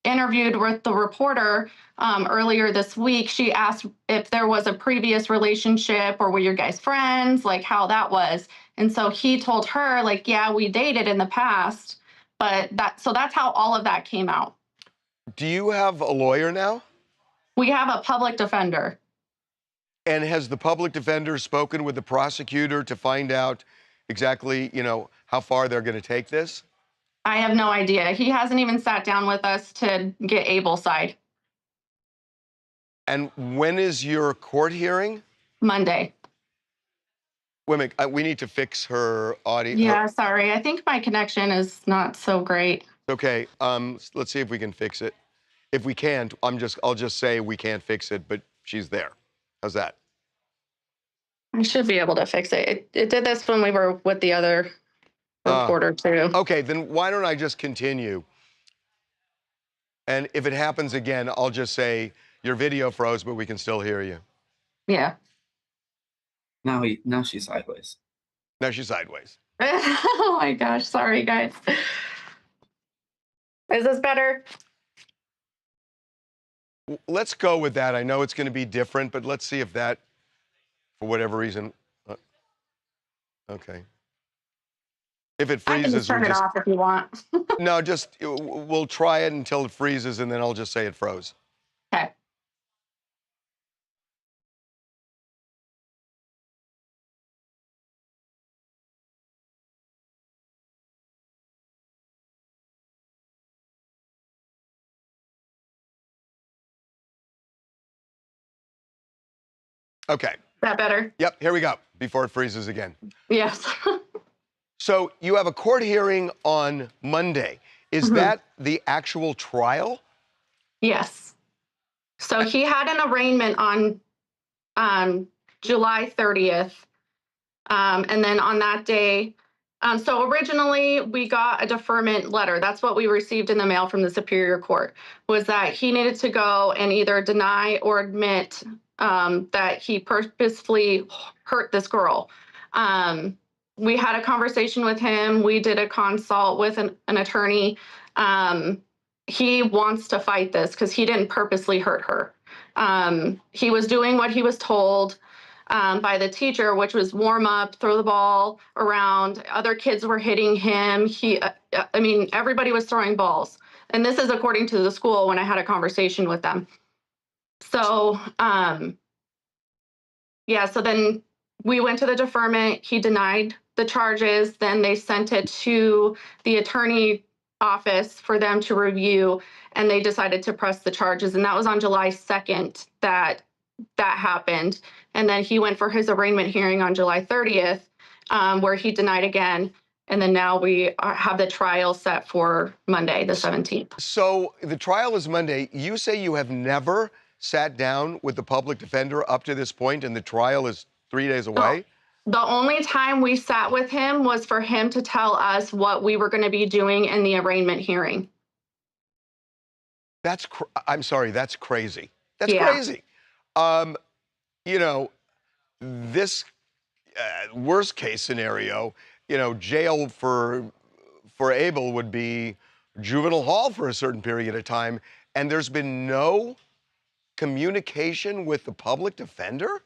Speaker 2: interviewed with the reporter earlier this week, she asked if there was a previous relationship or were you guys friends, like how that was. And so he told her, like, yeah, we dated in the past, but that's how all of that came out.
Speaker 5: Do you have a lawyer now?
Speaker 2: We have a public defender.
Speaker 5: And has the public defender spoken with the prosecutor to find out exactly, how far they're going to take this?
Speaker 2: I have no idea. He hasn't even sat down with us to get Abel's side.
Speaker 5: And when is your court hearing?
Speaker 2: Monday.
Speaker 5: Wait a minute, we need to fix her audio.
Speaker 2: Yeah, sorry. I think my connection is not so great.
Speaker 5: Okay, let's see if we can fix it. If we can't, I'll just say we can't fix it, but she's there. How's that?
Speaker 2: I should be able to fix it. It did this when we were with the other reporter too.
Speaker 5: Okay, then why don't I just continue? And if it happens again, I'll just say your video froze, but we can still hear you.
Speaker 2: Yeah.
Speaker 13: Now she's sideways.
Speaker 5: Now she's sideways.
Speaker 2: Oh my gosh, sorry guys. Is this better?
Speaker 5: Let's go with that. I know it's going to be different, but let's see if that, for whatever reason, okay. If it
Speaker 2: I can
Speaker 5: freezes,
Speaker 2: just turn it off if you want.
Speaker 5: No, just we'll try it until it freezes, and then I'll just say it froze.
Speaker 2: Okay.
Speaker 5: Okay.
Speaker 2: Is that better?
Speaker 5: Yep, here we go, before it freezes again.
Speaker 2: Yes.
Speaker 5: So you have a court hearing on Monday. Is that the actual trial?
Speaker 2: Yes. So he had an arraignment on July 30th. And then on that day, so originally we got a deferment letter. That's what we received in the mail from the Superior Court, was that he needed to go and either deny or admit that he purposefully hurt this girl. We had a conversation with him. We did a consult with an attorney. He wants to fight this because he didn't purposely hurt her. He was doing what he was told by the teacher, which was warm up, throw the ball around. Other kids were hitting him. I mean, everybody was throwing balls. And this is according to the school when I had a conversation with them. So, yeah, so then we went to the deferment. He denied the charges. Then they sent it to the attorney office for them to review, and they decided to press the charges. And that was on July 2nd that happened. And then he went for his arraignment hearing on July 30th, where he denied again. And then now we have the trial set for Monday, the 17th.
Speaker 5: So the trial is Monday. You say you have never sat down with the public defender up to this point, and the trial is 3 days away?
Speaker 2: The only time we sat with him was for him to tell us what we were going to be doing in the arraignment hearing.
Speaker 5: I'm sorry, that's crazy. That's
Speaker 2: Yeah.
Speaker 5: crazy. You know, this worst case scenario, you know, jail for Abel would be juvenile hall for a certain period of time, and there's been no communication with the public defender?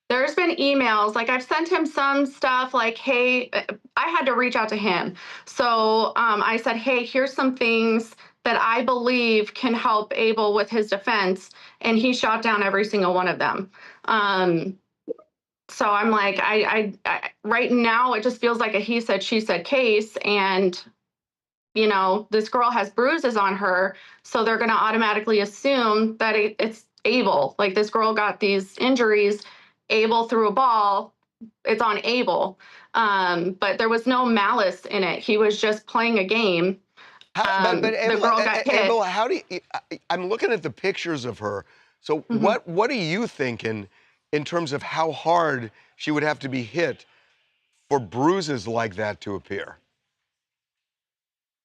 Speaker 2: There's been emails, like I've sent him some stuff like, hey, I had to reach out to him. So I said, hey, here's some things that I believe can help Abel with his defense. And he shot down every single one of them. So I'm like, I right now, it just feels like a he said, she said case. And, you know, this girl has bruises on her. So they're going to automatically assume that it's Abel. Like this girl got these injuries. Abel threw a ball, it's on Abel. But there was no malice in it. He was just playing a game.
Speaker 5: But Abel,
Speaker 2: the girl got hit.
Speaker 5: Abel, how do you, I'm looking at the pictures of her. So what are you thinking in terms of how hard she would have to be hit for bruises like that to appear?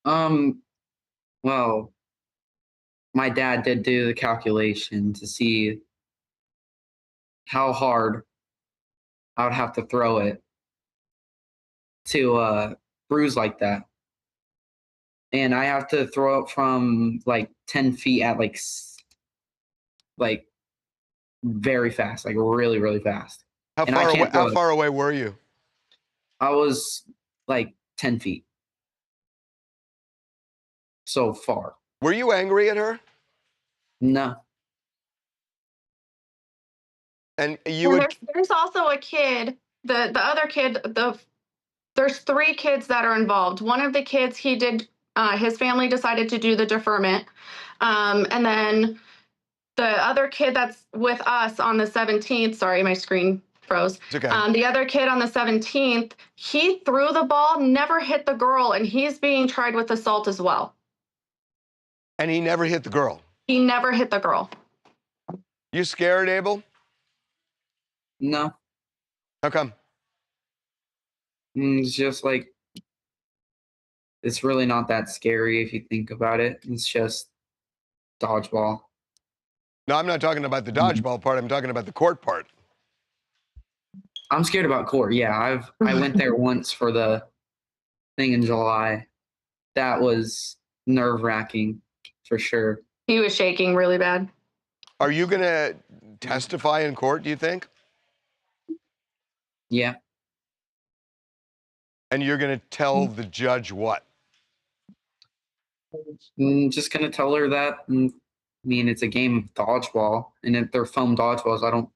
Speaker 13: Well, my dad did do the calculation to see how hard I would have to throw it to bruise like that. And I have to throw it from like 10 feet at like very fast, like really, really fast.
Speaker 5: How far away were you?
Speaker 13: I was like 10 feet. So far.
Speaker 5: Were you angry at her?
Speaker 13: No.
Speaker 5: And you
Speaker 2: there's also a kid, the other kid, there's 3 kids that are involved. One of the kids, he did, his family decided to do the deferment. And then the other kid that's with us on the 17th, sorry, my screen froze.
Speaker 5: It's okay.
Speaker 2: The other kid on the 17th, he threw the ball, never hit the girl, and he's being tried with assault as well.
Speaker 5: And he never hit the girl?
Speaker 2: He never hit the girl.
Speaker 5: You scared, Abel?
Speaker 13: No.
Speaker 5: How come?
Speaker 13: It's just like, it's really not that scary if you think about it. It's just dodgeball.
Speaker 5: No, I'm not talking about the dodgeball part. I'm talking about the court part.
Speaker 13: I'm scared about court. Yeah, I went there once for the thing in July. That was nerve-wracking for sure.
Speaker 2: He was shaking really bad.
Speaker 5: Are you going to testify in court, do you think?
Speaker 13: Yeah.
Speaker 5: And you're going to tell the judge what?
Speaker 13: I'm just gonna tell her that. I mean, it's a game of dodgeball, and if they're foam dodgeballs,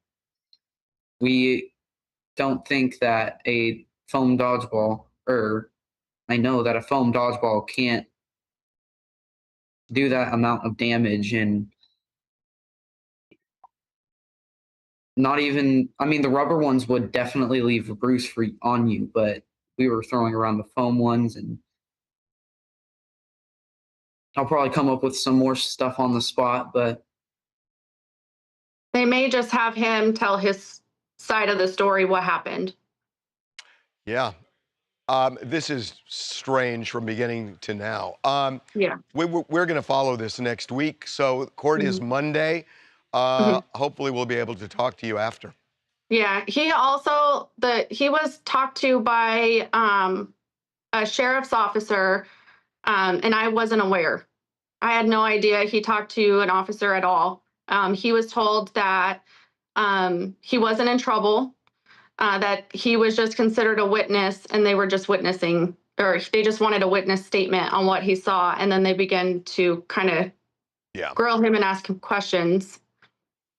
Speaker 13: we don't think that a foam dodgeball, or I know that a foam dodgeball can't do that amount of damage, and not even, I mean, the rubber ones would definitely leave a bruise on you, but we were throwing around the foam ones, and I'll probably come up with some more stuff on the spot, but
Speaker 2: They may just have him tell his side of the story, what happened.
Speaker 5: Yeah. This is strange from beginning to now.
Speaker 2: Yeah.
Speaker 5: We're going to follow this next week. So court is Monday. Hopefully we'll be able to talk to you after.
Speaker 2: Yeah, he also, he was talked to by a sheriff's officer, and I wasn't aware. I had no idea he talked to an officer at all. He was told that he wasn't in trouble, that he was just considered a witness, and they were just witnessing, or they just wanted a witness statement on what he saw, and then they began to kind of grill him and ask him questions.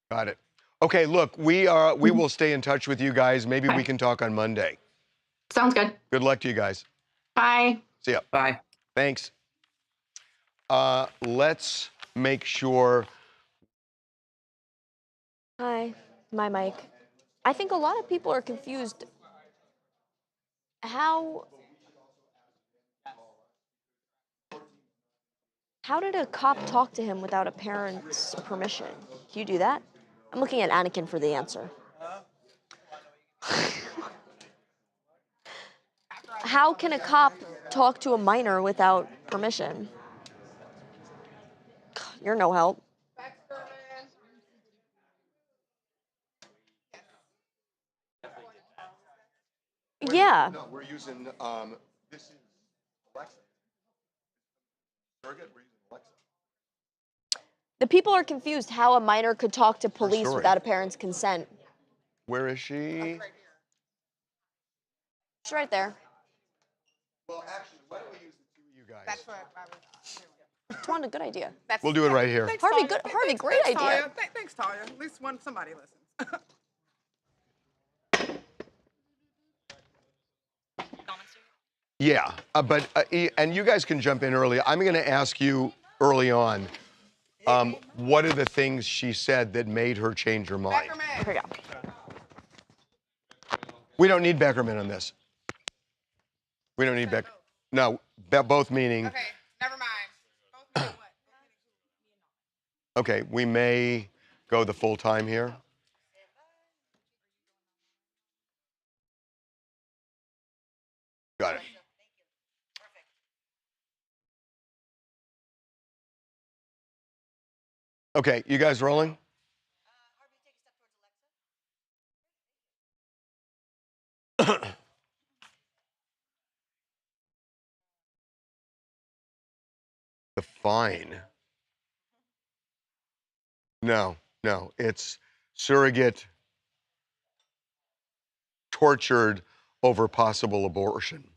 Speaker 5: Got it. Okay, look, we will stay in touch with you guys. Maybe we can talk on Monday.
Speaker 2: Sounds good.
Speaker 5: Good luck to you guys.
Speaker 2: Bye.
Speaker 5: See ya.
Speaker 13: Bye.
Speaker 5: Thanks. Let's make sure.
Speaker 1: Hi, my mic. I think a lot of people are confused. How did a cop talk to him without a parent's permission? Can you do that? I'm looking at Anakin for the answer. How can a cop talk to a minor without permission? You're no help. Yeah.
Speaker 5: No, we're using this is Alexa. Surrogate, we're using Alexa.
Speaker 1: The people are confused how a minor could talk to police without a parent's consent.
Speaker 5: Where is she?
Speaker 1: She's right there.
Speaker 5: Well, actually, why don't we use the two of you guys? That's what I was
Speaker 1: Twan, a good idea.
Speaker 5: We'll do it right here.
Speaker 4: Thanks,
Speaker 1: Harvey,
Speaker 4: Talia.
Speaker 1: Harvey, great idea.
Speaker 4: Talia. Thanks, Talia. At least somebody listens.
Speaker 5: Yeah, and you guys can jump in early. I'm going to ask you early on, what are the things she said that made her change her mind?
Speaker 1: Here we go.
Speaker 5: We don't need Beckerman on this. We don't need Becker. No, both meaning.
Speaker 4: Okay, never mind. Both meaning what?
Speaker 5: Okay, we may go the full time here. Got it. Okay, you guys rolling? The fine. No, it's surrogate tortured over possible abortion.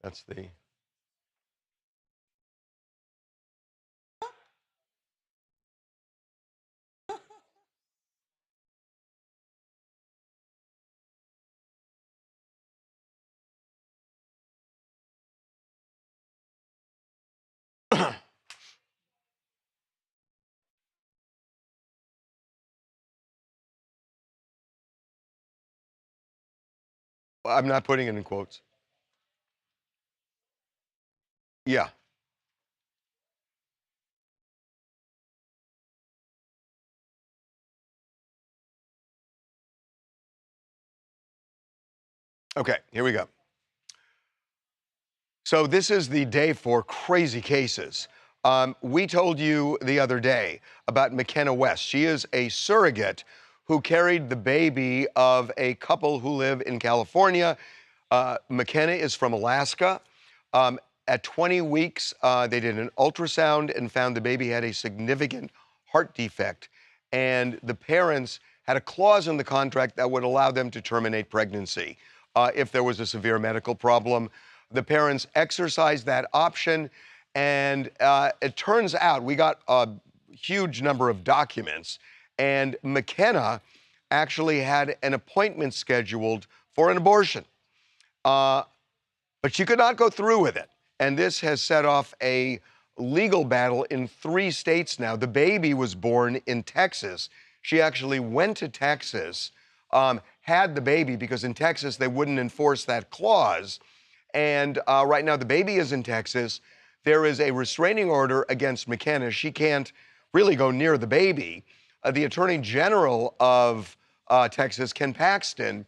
Speaker 5: That's the. I'm not putting it in quotes. Yeah. Okay, here we go. So this is the day for crazy cases. We told you the other day about McKenna West. She is a surrogate who carried the baby of a couple who live in California. McKenna is from Alaska. At 20 weeks, they did an ultrasound and found the baby had a significant heart defect. And the parents had a clause in the contract that would allow them to terminate pregnancy. if there was a severe medical problem. The parents exercised that option, and it turns out we got a huge number of documents, and McKenna actually had an appointment scheduled for an abortion. But she could not go through with it. And this has set off a legal battle in 3 states now. The baby was born in Texas. She actually went to Texas, had the baby, because in Texas they wouldn't enforce that clause. And right now the baby is in Texas. There is a restraining order against McKenna. She can't really go near the baby. The Attorney General of Texas, Ken Paxton,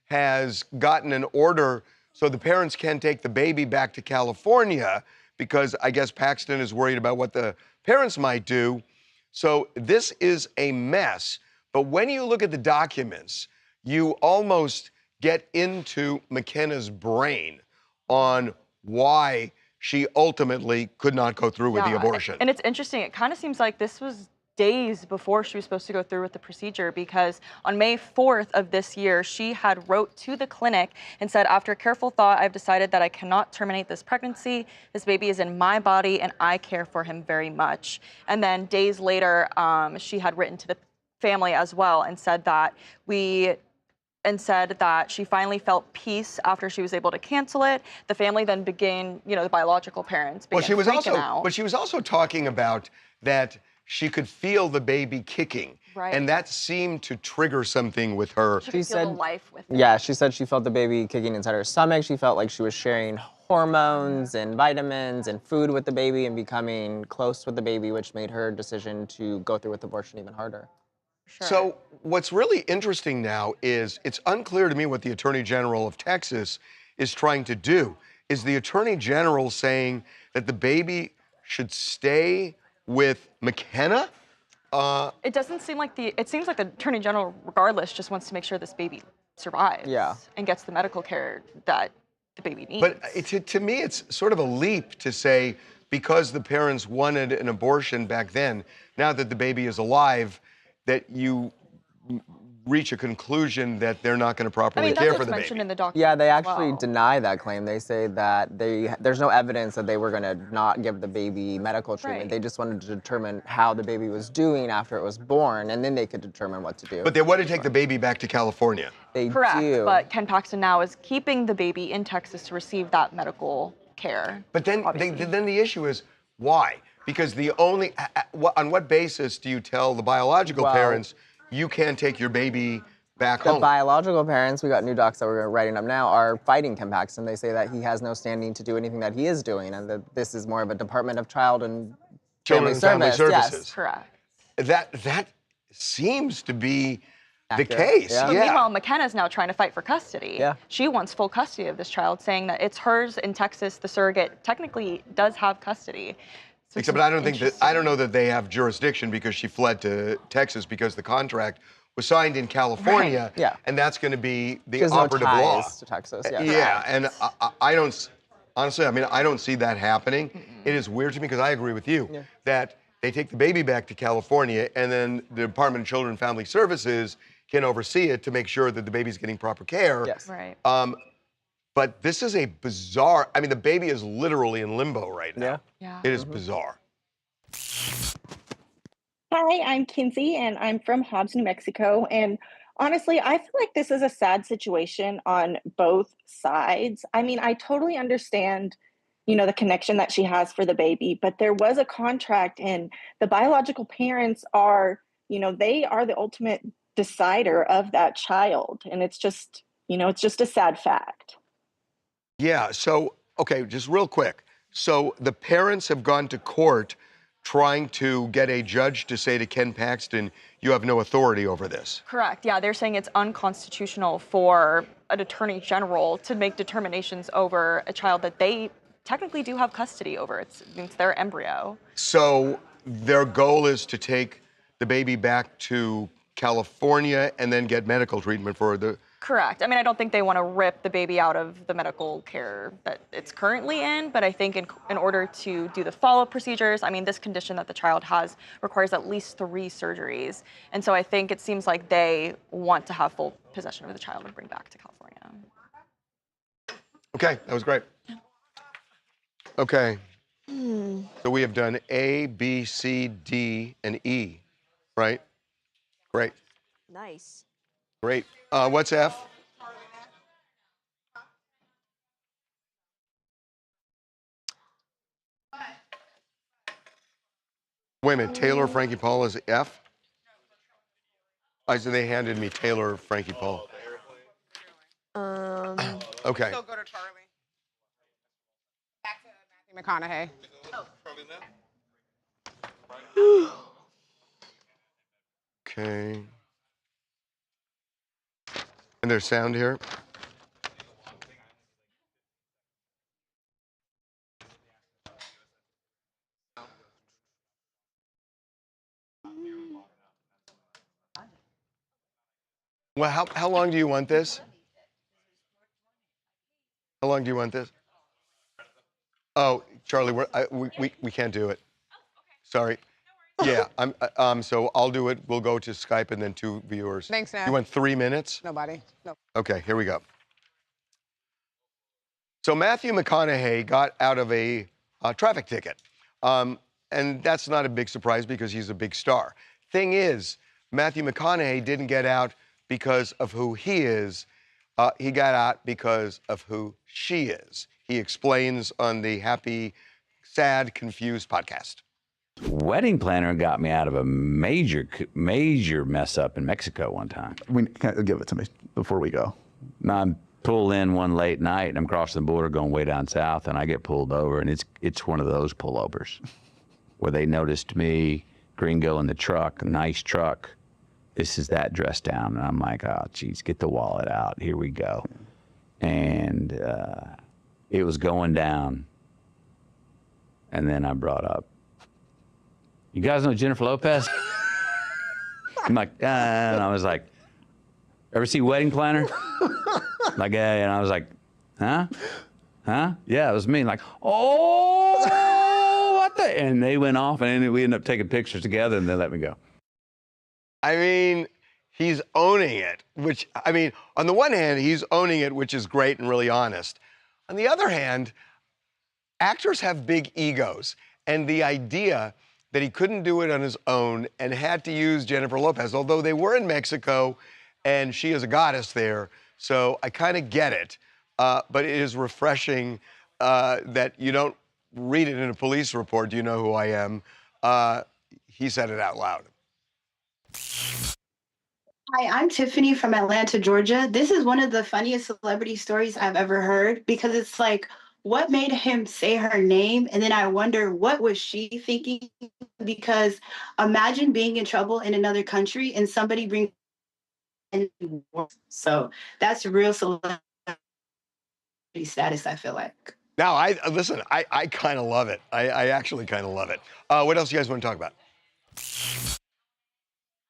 Speaker 5: has gotten an order so the parents can take the baby back to California, because I guess Paxton is worried about what the parents might do. So this is a mess. But when you look at the documents, you almost get into McKenna's brain on why she ultimately could not go through with the abortion.
Speaker 14: And it's interesting. It kind of seems like this was days before she was supposed to go through with the procedure, because on May 4th of this year, she had wrote to the clinic and said, after careful thought, I've decided that I cannot terminate this pregnancy. This baby is in my body and I care for him very much. And then days later, she had written to the family as well and said that she finally felt peace after she was able to cancel it. The family then began, the biological parents began freaking out.
Speaker 5: But she was also talking about that she could feel the baby kicking.
Speaker 14: Right.
Speaker 5: And that seemed to trigger something with her.
Speaker 14: She said, the life with it.
Speaker 15: Yeah, she said she felt the baby kicking inside her stomach. She felt like she was sharing hormones and vitamins and food with the baby and becoming close with the baby, which made her decision to go through with abortion even harder.
Speaker 14: Sure.
Speaker 5: So what's really interesting now is it's unclear to me what the Attorney General of Texas is trying to do. Is the Attorney General saying that the baby should stay with McKenna?
Speaker 14: It doesn't seem like it seems like the Attorney General, regardless, just wants to make sure this baby survives and gets the medical care that the baby needs.
Speaker 5: But to me, it's sort of a leap to say, because the parents wanted an abortion back then, now that the baby is alive, that you reach a conclusion that they're not going to properly care for the baby.
Speaker 14: In the document
Speaker 15: Yeah, they actually deny that claim. They say that there's no evidence that they were going to not give the baby medical treatment.
Speaker 14: Right.
Speaker 15: They just wanted to determine how the baby was doing after it was born, and then they could determine what to do.
Speaker 5: But they want to take the baby back to California.
Speaker 15: They
Speaker 14: Correct,
Speaker 15: do.
Speaker 14: but Ken Paxton now is keeping the baby in Texas to receive that medical care.
Speaker 5: But then the issue is, why? Because on what basis do you tell the biological parents you can't take your baby back home?
Speaker 15: The biological parents, we got new docs that we're writing up now, are fighting Ken Paxton. They say that he has no standing to do anything that he is doing, and that this is more of a Department of Child and Family Services.
Speaker 14: Yes, correct.
Speaker 5: That seems to be the case.
Speaker 15: Yeah.
Speaker 14: But meanwhile, McKenna's now trying to fight for custody.
Speaker 15: Yeah.
Speaker 14: She wants full custody of this child, saying that it's hers in Texas. The surrogate technically does have custody. So
Speaker 5: Except, but I don't know that they have jurisdiction, because she fled to Texas because the contract was signed in California.
Speaker 15: Right. Yeah.
Speaker 5: And that's going to be the
Speaker 15: There's
Speaker 5: operative
Speaker 15: no
Speaker 5: law.
Speaker 15: ties to Texas.
Speaker 5: Yeah, and I don't, honestly, I don't see that happening. It is weird to me, because I agree with you that they take the baby back to California, and then the Department of Children and Family Services can oversee it to make sure that the baby's getting proper care.
Speaker 15: Yes.
Speaker 14: Right.
Speaker 5: But this is a bizarre, the baby is literally in limbo right now.
Speaker 14: Yeah.
Speaker 5: It is bizarre.
Speaker 16: Hi, I'm Kinsey, and I'm from Hobbs, New Mexico. And honestly, I feel like this is a sad situation on both sides. I totally understand, the connection that she has for the baby, but there was a contract, and the biological parents are, they are the ultimate decider of that child. And it's just, it's just a sad fact.
Speaker 5: Yeah, so, okay, just real quick. So the parents have gone to court trying to get a judge to say to Ken Paxton, you have no authority over this.
Speaker 14: Correct. Yeah, they're saying it's unconstitutional for an attorney general to make determinations over a child that they technically do have custody over. It's their embryo.
Speaker 5: So their goal is to take the baby back to California and then get medical treatment for the...
Speaker 14: Correct. I don't think they want to rip the baby out of the medical care that it's currently in, but I think in order to do the follow-up procedures, this condition that the child has requires at least 3 surgeries. And so I think it seems like they want to have full possession of the child and bring back to California.
Speaker 5: Okay, that was great. Okay. So we have done A, B, C, D, and E, right? Great.
Speaker 1: Nice.
Speaker 5: Great. What's F? Wait a minute. Taylor, Frankie Paul is F? I said they handed me Taylor, Frankie Paul. Okay.
Speaker 4: Still go to Charlie. Back to Matthew McConaughey.
Speaker 5: Okay. And there's sound here. Well, how long do you want this? How long do you want this? Oh, Charlie, we can't do it. Sorry. Yeah, so I'll do it. We'll go to Skype and then 2 viewers.
Speaker 4: Thanks, Nat.
Speaker 5: You want 3 minutes?
Speaker 4: Nobody. No.
Speaker 5: Okay, here we go. So Matthew McConaughey got out of a traffic ticket. And that's not a big surprise because he's a big star. Thing is, Matthew McConaughey didn't get out because of who he is. He got out because of who she is. He explains on the Happy, Sad, Confused podcast.
Speaker 17: Wedding planner got me out of a major mess up in Mexico one time.
Speaker 18: Give it to me before we go.
Speaker 17: Now I'm pulled in one late night and I'm crossing the border going way down south and I get pulled over and it's one of those pullovers where they noticed me, gringo in the truck, a nice truck. This is that dress down. And I'm like, oh, geez, get the wallet out. Here we go. And it was going down. And then I brought up, you guys know Jennifer Lopez? I'm like, and I was like, ever see Wedding Planner? Like, yeah, and I was like, huh? Yeah, it was me. Like, oh, what the? And they went off, and we ended up taking pictures together, and they let me go.
Speaker 5: I mean, he's owning it, which, I mean, on the one hand, he's owning it, which is great and really honest. On the other hand, actors have big egos, and the idea that he couldn't do it on his own and had to use Jennifer Lopez, although they were in Mexico and she is a goddess there, so I kind of get it. But it is refreshing that you don't read it in a police report, do you know who I am? He said it out loud.
Speaker 19: Hi, I'm Tiffany from Atlanta, Georgia. This is one of the funniest celebrity stories I've ever heard because it's like, what made him say her name? And then I wonder, what was she thinking? Because imagine being in trouble in another country and somebody brings. So that's real celebrity status, I feel like.
Speaker 5: Now, I kind of love it. I actually kind of love it. What else do you guys want to talk about?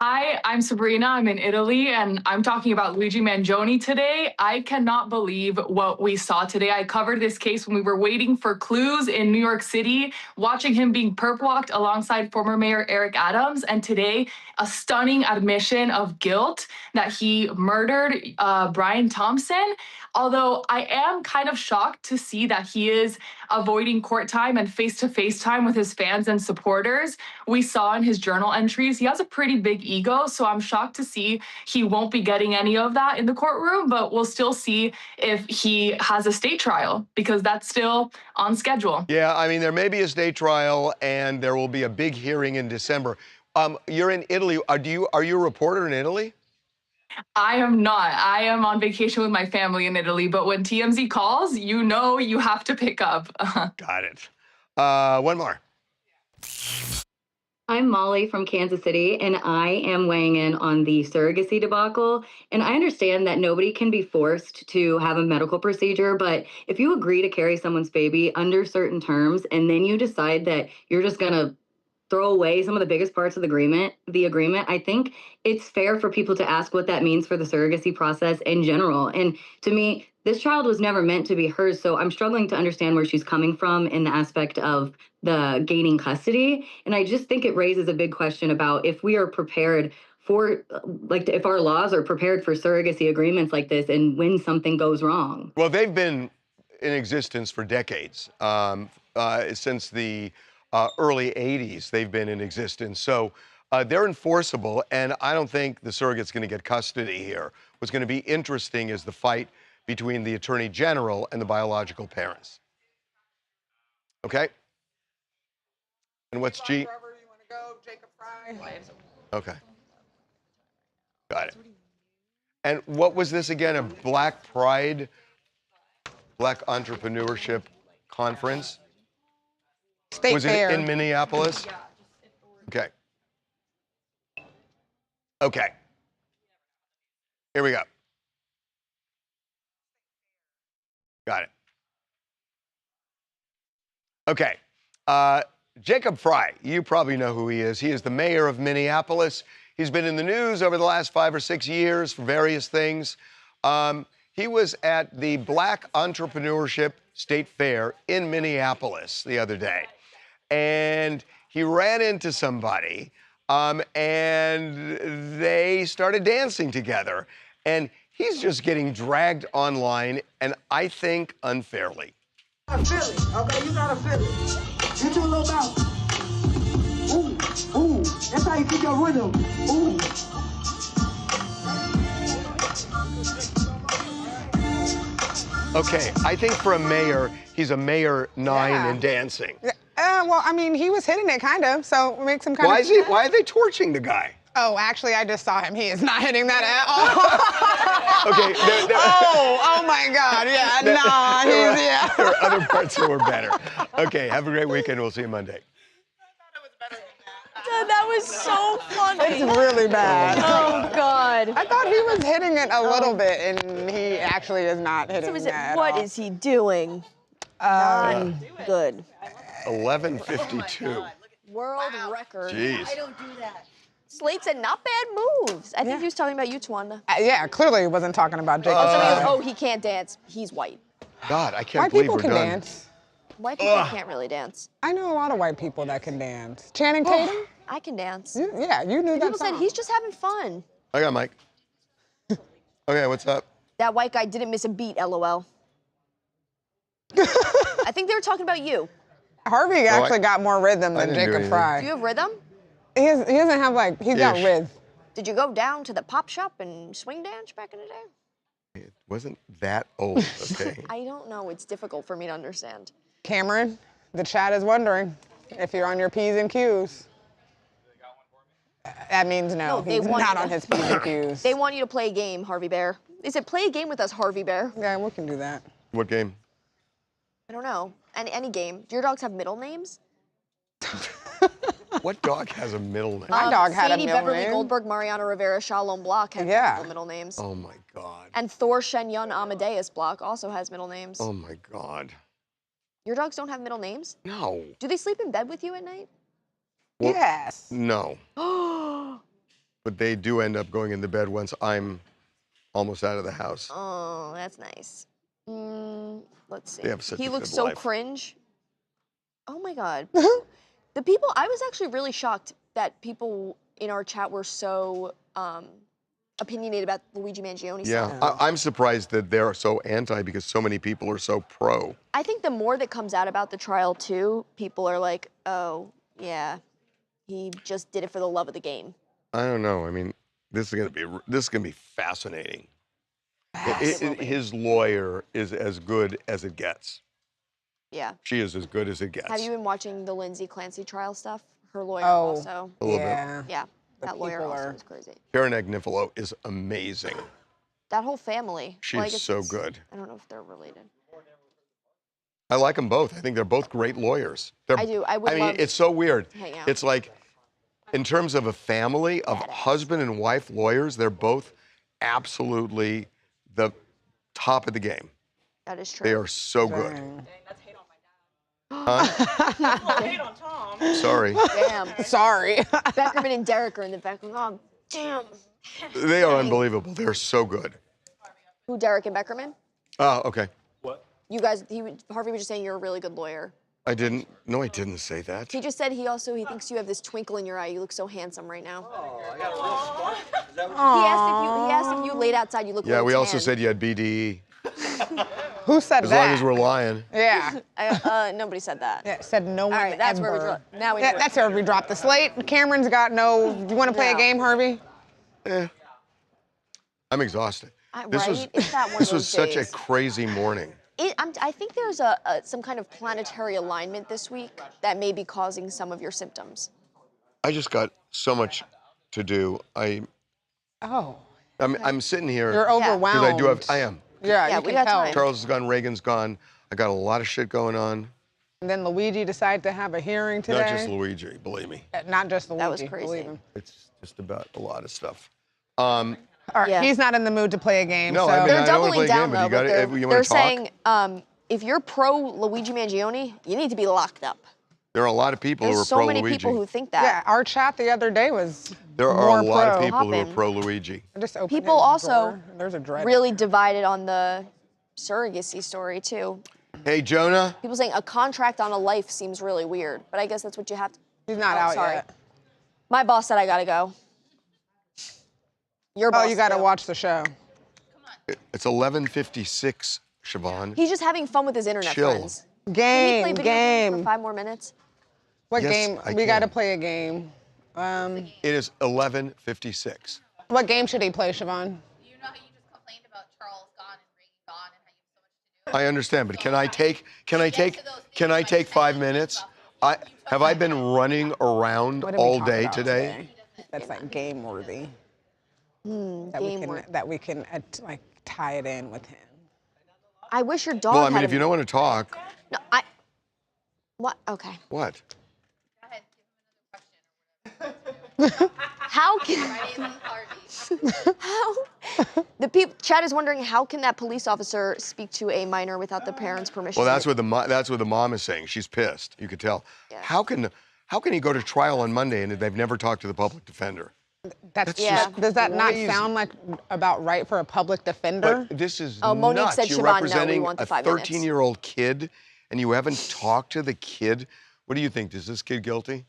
Speaker 20: Hi, I'm Sabrina. I'm in Italy, and I'm talking about Luigi Mangione today. I cannot believe what we saw today. I covered this case when we were waiting for clues in New York City, watching him being perp-walked alongside former Mayor Eric Adams, and today, a stunning admission of guilt that he murdered Brian Thompson. Although I am kind of shocked to see that he is avoiding court time and face-to-face time with his fans and supporters. We saw in his journal entries, he has a pretty big ego, so I'm shocked to see he won't be getting any of that in the courtroom, but we'll still see if he has a state trial because that's still on schedule.
Speaker 5: Yeah, I mean, there may be a state trial and there will be a big hearing in December. You're in Italy. Are you a reporter in Italy?
Speaker 20: I am not. I am on vacation with my family in Italy, but when TMZ calls, you know you have to pick up.
Speaker 5: Got it. One more.
Speaker 21: I'm Molly from Kansas City, and I am weighing in on the surrogacy debacle. And I understand that nobody can be forced to have a medical procedure, but if you agree to carry someone's baby under certain terms, and then you decide that you're just going to throw away some of the biggest parts of the agreement, I think it's fair for people to ask what that means for the surrogacy process in general. And to me, this child was never meant to be hers, so I'm struggling to understand where she's coming from in the aspect of the gaining custody. And I just think it raises a big question about if we are prepared for, like, if our laws are prepared for surrogacy agreements like this and when something goes wrong.
Speaker 5: Well, they've been in existence for decades. Since the early 80s, they've been in existence. So they're enforceable, and I don't think the surrogate's going to get custody here. What's going to be interesting is the fight between the Attorney General and the biological parents. Okay? And what's G? Okay. Got it. And what was this again? A Black Pride, Black Entrepreneurship Conference?
Speaker 4: State
Speaker 5: was
Speaker 4: Fair.
Speaker 5: it in Minneapolis? Okay. Okay. Here we go. Got it. Okay. Jacob Fry, you probably know who he is. He is the mayor of Minneapolis. He's been in the news over the last 5 or 6 years for various things. He was at the Black Entrepreneurship State Fair in Minneapolis the other day. And he ran into somebody, and they started dancing together. And he's just getting dragged online, and I think unfairly.
Speaker 6: You gotta feel it, okay? You gotta feel it. You do a little bounce. Ooh, ooh. That's how you keep your rhythm. Ooh.
Speaker 5: Okay, I think for a mayor, he's a mayor 9 and dancing.
Speaker 4: Well, I mean, he was hitting it kind of, so it makes him kind of...
Speaker 5: Why are they torching the guy?
Speaker 4: Oh, actually, I just saw him. He is not hitting that at all.
Speaker 5: Okay.
Speaker 4: Oh my God. Yeah,
Speaker 5: There are other parts that were better. Okay, have a great weekend. We'll see you Monday.
Speaker 1: That was so funny.
Speaker 4: It's really bad.
Speaker 1: Oh, God.
Speaker 4: I thought he was hitting it a little bit, and he actually is not hitting
Speaker 1: So
Speaker 4: that
Speaker 1: what
Speaker 4: at all.
Speaker 1: is he doing? Not good.
Speaker 5: 11:52.
Speaker 1: World record.
Speaker 5: Jeez.
Speaker 1: I don't do that. Slate said not bad moves. I think he was talking about you, Twanda.
Speaker 4: Yeah, clearly he wasn't talking about Jacob.
Speaker 1: Oh, he can't dance. He's white.
Speaker 5: God, I can't
Speaker 4: White
Speaker 5: believe
Speaker 4: people
Speaker 5: we're
Speaker 4: can
Speaker 5: done.
Speaker 4: dance.
Speaker 1: White people can't really dance.
Speaker 4: I know a lot of white people that can dance. Channing Tatum?
Speaker 1: I can dance.
Speaker 4: Yeah, you knew that
Speaker 1: People said
Speaker 4: song.
Speaker 1: he's just having fun.
Speaker 5: I got Mike. Okay, what's up?
Speaker 1: That white guy didn't miss a beat, LOL. I think they were talking about you.
Speaker 4: Harvey actually got more rhythm
Speaker 5: I
Speaker 4: than
Speaker 5: didn't do
Speaker 4: Jacob
Speaker 5: anything.
Speaker 4: Fry.
Speaker 1: Do you have rhythm?
Speaker 4: He doesn't have like, he's got
Speaker 5: Ish.
Speaker 4: rhythm.
Speaker 1: Did you go down to the pop shop and swing dance back in the day?
Speaker 5: It wasn't that old, okay?
Speaker 1: I don't know. It's difficult for me to understand.
Speaker 4: Cameron, the chat is wondering if you're on your P's and Q's. That means no,
Speaker 1: they
Speaker 4: he's
Speaker 1: want
Speaker 4: not
Speaker 1: you
Speaker 4: on
Speaker 1: to-
Speaker 4: his P's and Q's.
Speaker 1: They want you to play a game, Harvey Bear. They said play a game with us, Harvey Bear.
Speaker 4: Yeah, we can do that.
Speaker 5: What game?
Speaker 1: I don't know. Any game. Do your dogs have middle names?
Speaker 5: What dog has a middle name?
Speaker 4: My dog had a
Speaker 1: Sadie
Speaker 4: middle
Speaker 1: Beverly
Speaker 4: name.
Speaker 1: Goldberg, Mariana Rivera, Shalom Block have
Speaker 4: Yeah.
Speaker 1: middle names.
Speaker 5: Oh my God.
Speaker 1: And Thor Shen Yun Amadeus Block also has middle names.
Speaker 5: Oh my God.
Speaker 1: Your dogs don't have middle names?
Speaker 5: No.
Speaker 1: Do they sleep in bed with you at night?
Speaker 5: Well,
Speaker 4: Yes.
Speaker 5: No. But they do end up going into bed once I'm almost out of the house.
Speaker 1: Oh, that's nice. Let's see.
Speaker 5: They have such
Speaker 1: He
Speaker 5: a
Speaker 1: looks
Speaker 5: good
Speaker 1: so
Speaker 5: life.
Speaker 1: cringe. Oh my God. The people, I was actually really shocked that people in our chat were so opinionated about Luigi Mangione
Speaker 5: Yeah,
Speaker 1: stuff.
Speaker 5: I'm surprised that they're so anti because so many people are so pro.
Speaker 1: I think the more that comes out about the trial too, people are like, oh, yeah, he just did it for the love of the game.
Speaker 5: I don't know. I mean, this is gonna be fascinating. His lawyer is as good as it gets.
Speaker 1: Yeah.
Speaker 5: She is as good as it gets.
Speaker 1: Have you been watching the Lindsay Clancy trial stuff? Her lawyer
Speaker 4: Oh,
Speaker 1: also.
Speaker 5: A little bit.
Speaker 4: yeah.
Speaker 1: Yeah,
Speaker 4: The
Speaker 1: that lawyer
Speaker 4: people
Speaker 1: also
Speaker 4: are-
Speaker 1: is crazy.
Speaker 5: Karen Agnifilo is amazing.
Speaker 1: That whole family.
Speaker 5: She's
Speaker 1: well, I guess
Speaker 5: so
Speaker 1: it's-
Speaker 5: good.
Speaker 1: I don't know if they're related.
Speaker 5: I like them both. I think they're both great lawyers.
Speaker 1: I do. I would
Speaker 5: I mean,
Speaker 1: love
Speaker 5: it's so weird.
Speaker 1: to hang out.
Speaker 5: It's like, in terms of a family of husband and wife lawyers, they're both absolutely the top of the game.
Speaker 1: That is true.
Speaker 5: They are so good.
Speaker 4: Dang.
Speaker 1: Hate on Tom.
Speaker 5: Sorry.
Speaker 1: Damn.
Speaker 4: Sorry.
Speaker 1: Beckerman and Derek are in the back. Oh, damn.
Speaker 5: They are unbelievable. They're so good.
Speaker 1: Who, Derek and Beckerman?
Speaker 5: Oh, okay.
Speaker 1: You guys, Harvey was just saying you're a really good lawyer.
Speaker 5: I didn't say that.
Speaker 1: He just said he thinks you have this twinkle in your eye. You look so handsome right now. He asked if you laid outside, you look a
Speaker 5: Yeah,
Speaker 1: little
Speaker 5: we also
Speaker 1: tan.
Speaker 5: said you had BDE.
Speaker 4: Who said
Speaker 5: As
Speaker 4: that?
Speaker 5: long as we're lying.
Speaker 4: Yeah.
Speaker 1: Nobody said that.
Speaker 4: Yeah, said no one.
Speaker 1: All right, that's where we
Speaker 4: ever.
Speaker 1: drop. Now we
Speaker 4: Yeah,
Speaker 1: know.
Speaker 4: that's where we dropped the slate. Cameron's got no. Do you want to play a
Speaker 1: No.
Speaker 4: game, Harvey?
Speaker 5: I'm exhausted.
Speaker 1: Right? It's that one of
Speaker 5: This was
Speaker 1: those
Speaker 5: such a
Speaker 1: days.
Speaker 5: crazy morning.
Speaker 1: I think there's some kind of planetary alignment this week that may be causing some of your symptoms.
Speaker 5: I just got so much to do. I'm sitting here.
Speaker 4: You're overwhelmed.
Speaker 5: Because I am.
Speaker 4: Yeah, you
Speaker 1: we
Speaker 4: can
Speaker 1: got
Speaker 4: tell.
Speaker 1: time.
Speaker 5: Charles is gone, Reagan's gone. I got a lot of shit going on.
Speaker 4: And then Luigi decided to have a hearing today.
Speaker 5: Not just Luigi, believe me.
Speaker 4: Not just Luigi.
Speaker 1: That was crazy.
Speaker 4: Believe him.
Speaker 5: It's just about a lot of stuff.
Speaker 4: All right, he's not in the mood to play a game.
Speaker 5: No,
Speaker 4: so.
Speaker 5: I mean,
Speaker 1: They're
Speaker 5: I don't wanna
Speaker 1: doubling
Speaker 5: play a
Speaker 1: down
Speaker 5: game, but
Speaker 1: though.
Speaker 5: you
Speaker 1: But
Speaker 5: gotta- you
Speaker 1: they're
Speaker 5: wanna talk?
Speaker 1: saying if you're pro Luigi Mangione, you need to be locked up.
Speaker 5: There are a lot of people who are
Speaker 1: There's so
Speaker 5: pro
Speaker 1: many
Speaker 5: Luigi.
Speaker 1: people who think that.
Speaker 4: Yeah, our chat the other day was.
Speaker 5: There are
Speaker 4: more
Speaker 5: a lot of
Speaker 4: pro.
Speaker 5: people who are
Speaker 1: Hopping.
Speaker 5: pro Luigi.
Speaker 4: I just opened
Speaker 1: People
Speaker 4: his
Speaker 1: also
Speaker 4: drawer. There's a dread.
Speaker 1: really divided on the surrogacy story too.
Speaker 5: Hey, Jonah.
Speaker 1: People saying a contract on a life seems really weird, but I guess that's what you have to.
Speaker 4: He's not out
Speaker 1: sorry.
Speaker 4: yet.
Speaker 1: My boss said I gotta go. Your boss.
Speaker 4: Oh, you got to
Speaker 1: too.
Speaker 4: watch the show.
Speaker 5: It's 11:56, Siobhan.
Speaker 1: He's just having fun with his internet
Speaker 5: Chill.
Speaker 1: friends. Can he play video games for 5 more minutes?
Speaker 4: What
Speaker 5: Yes,
Speaker 4: game?
Speaker 5: I
Speaker 4: We got to
Speaker 5: can.
Speaker 4: play a game.
Speaker 5: It is 11:56.
Speaker 4: What game should he play, Siobhan?
Speaker 5: I understand, but can I take 5 minutes? Have I been running around
Speaker 4: What did we
Speaker 5: all
Speaker 4: talk
Speaker 5: day
Speaker 4: about
Speaker 5: today?
Speaker 4: That's like game worthy. That we can like tie it in with him.
Speaker 1: I wish your dog
Speaker 5: Well, I mean,
Speaker 1: had
Speaker 5: if you don't want to talk,
Speaker 1: No, what? Okay.
Speaker 5: what?
Speaker 1: How can the people? Chad is wondering how can that police officer speak to a minor without the parents' permission?
Speaker 5: Well, that's what the mom is saying. She's pissed. You could tell.
Speaker 1: Yeah.
Speaker 5: How can he go to trial on Monday and they've never talked to the public defender?
Speaker 4: That's
Speaker 1: Yeah.
Speaker 4: just, does that
Speaker 5: crazy.
Speaker 4: not sound like about right for a public defender?
Speaker 5: But this is
Speaker 1: Oh, Monique
Speaker 5: nuts.
Speaker 1: said,
Speaker 5: You're
Speaker 1: Siobhan, no, we
Speaker 5: representing
Speaker 1: want the
Speaker 5: a
Speaker 1: 5 minutes.
Speaker 5: 13-year-old kid, and you haven't talked to the kid. What do you think? Is this kid guilty?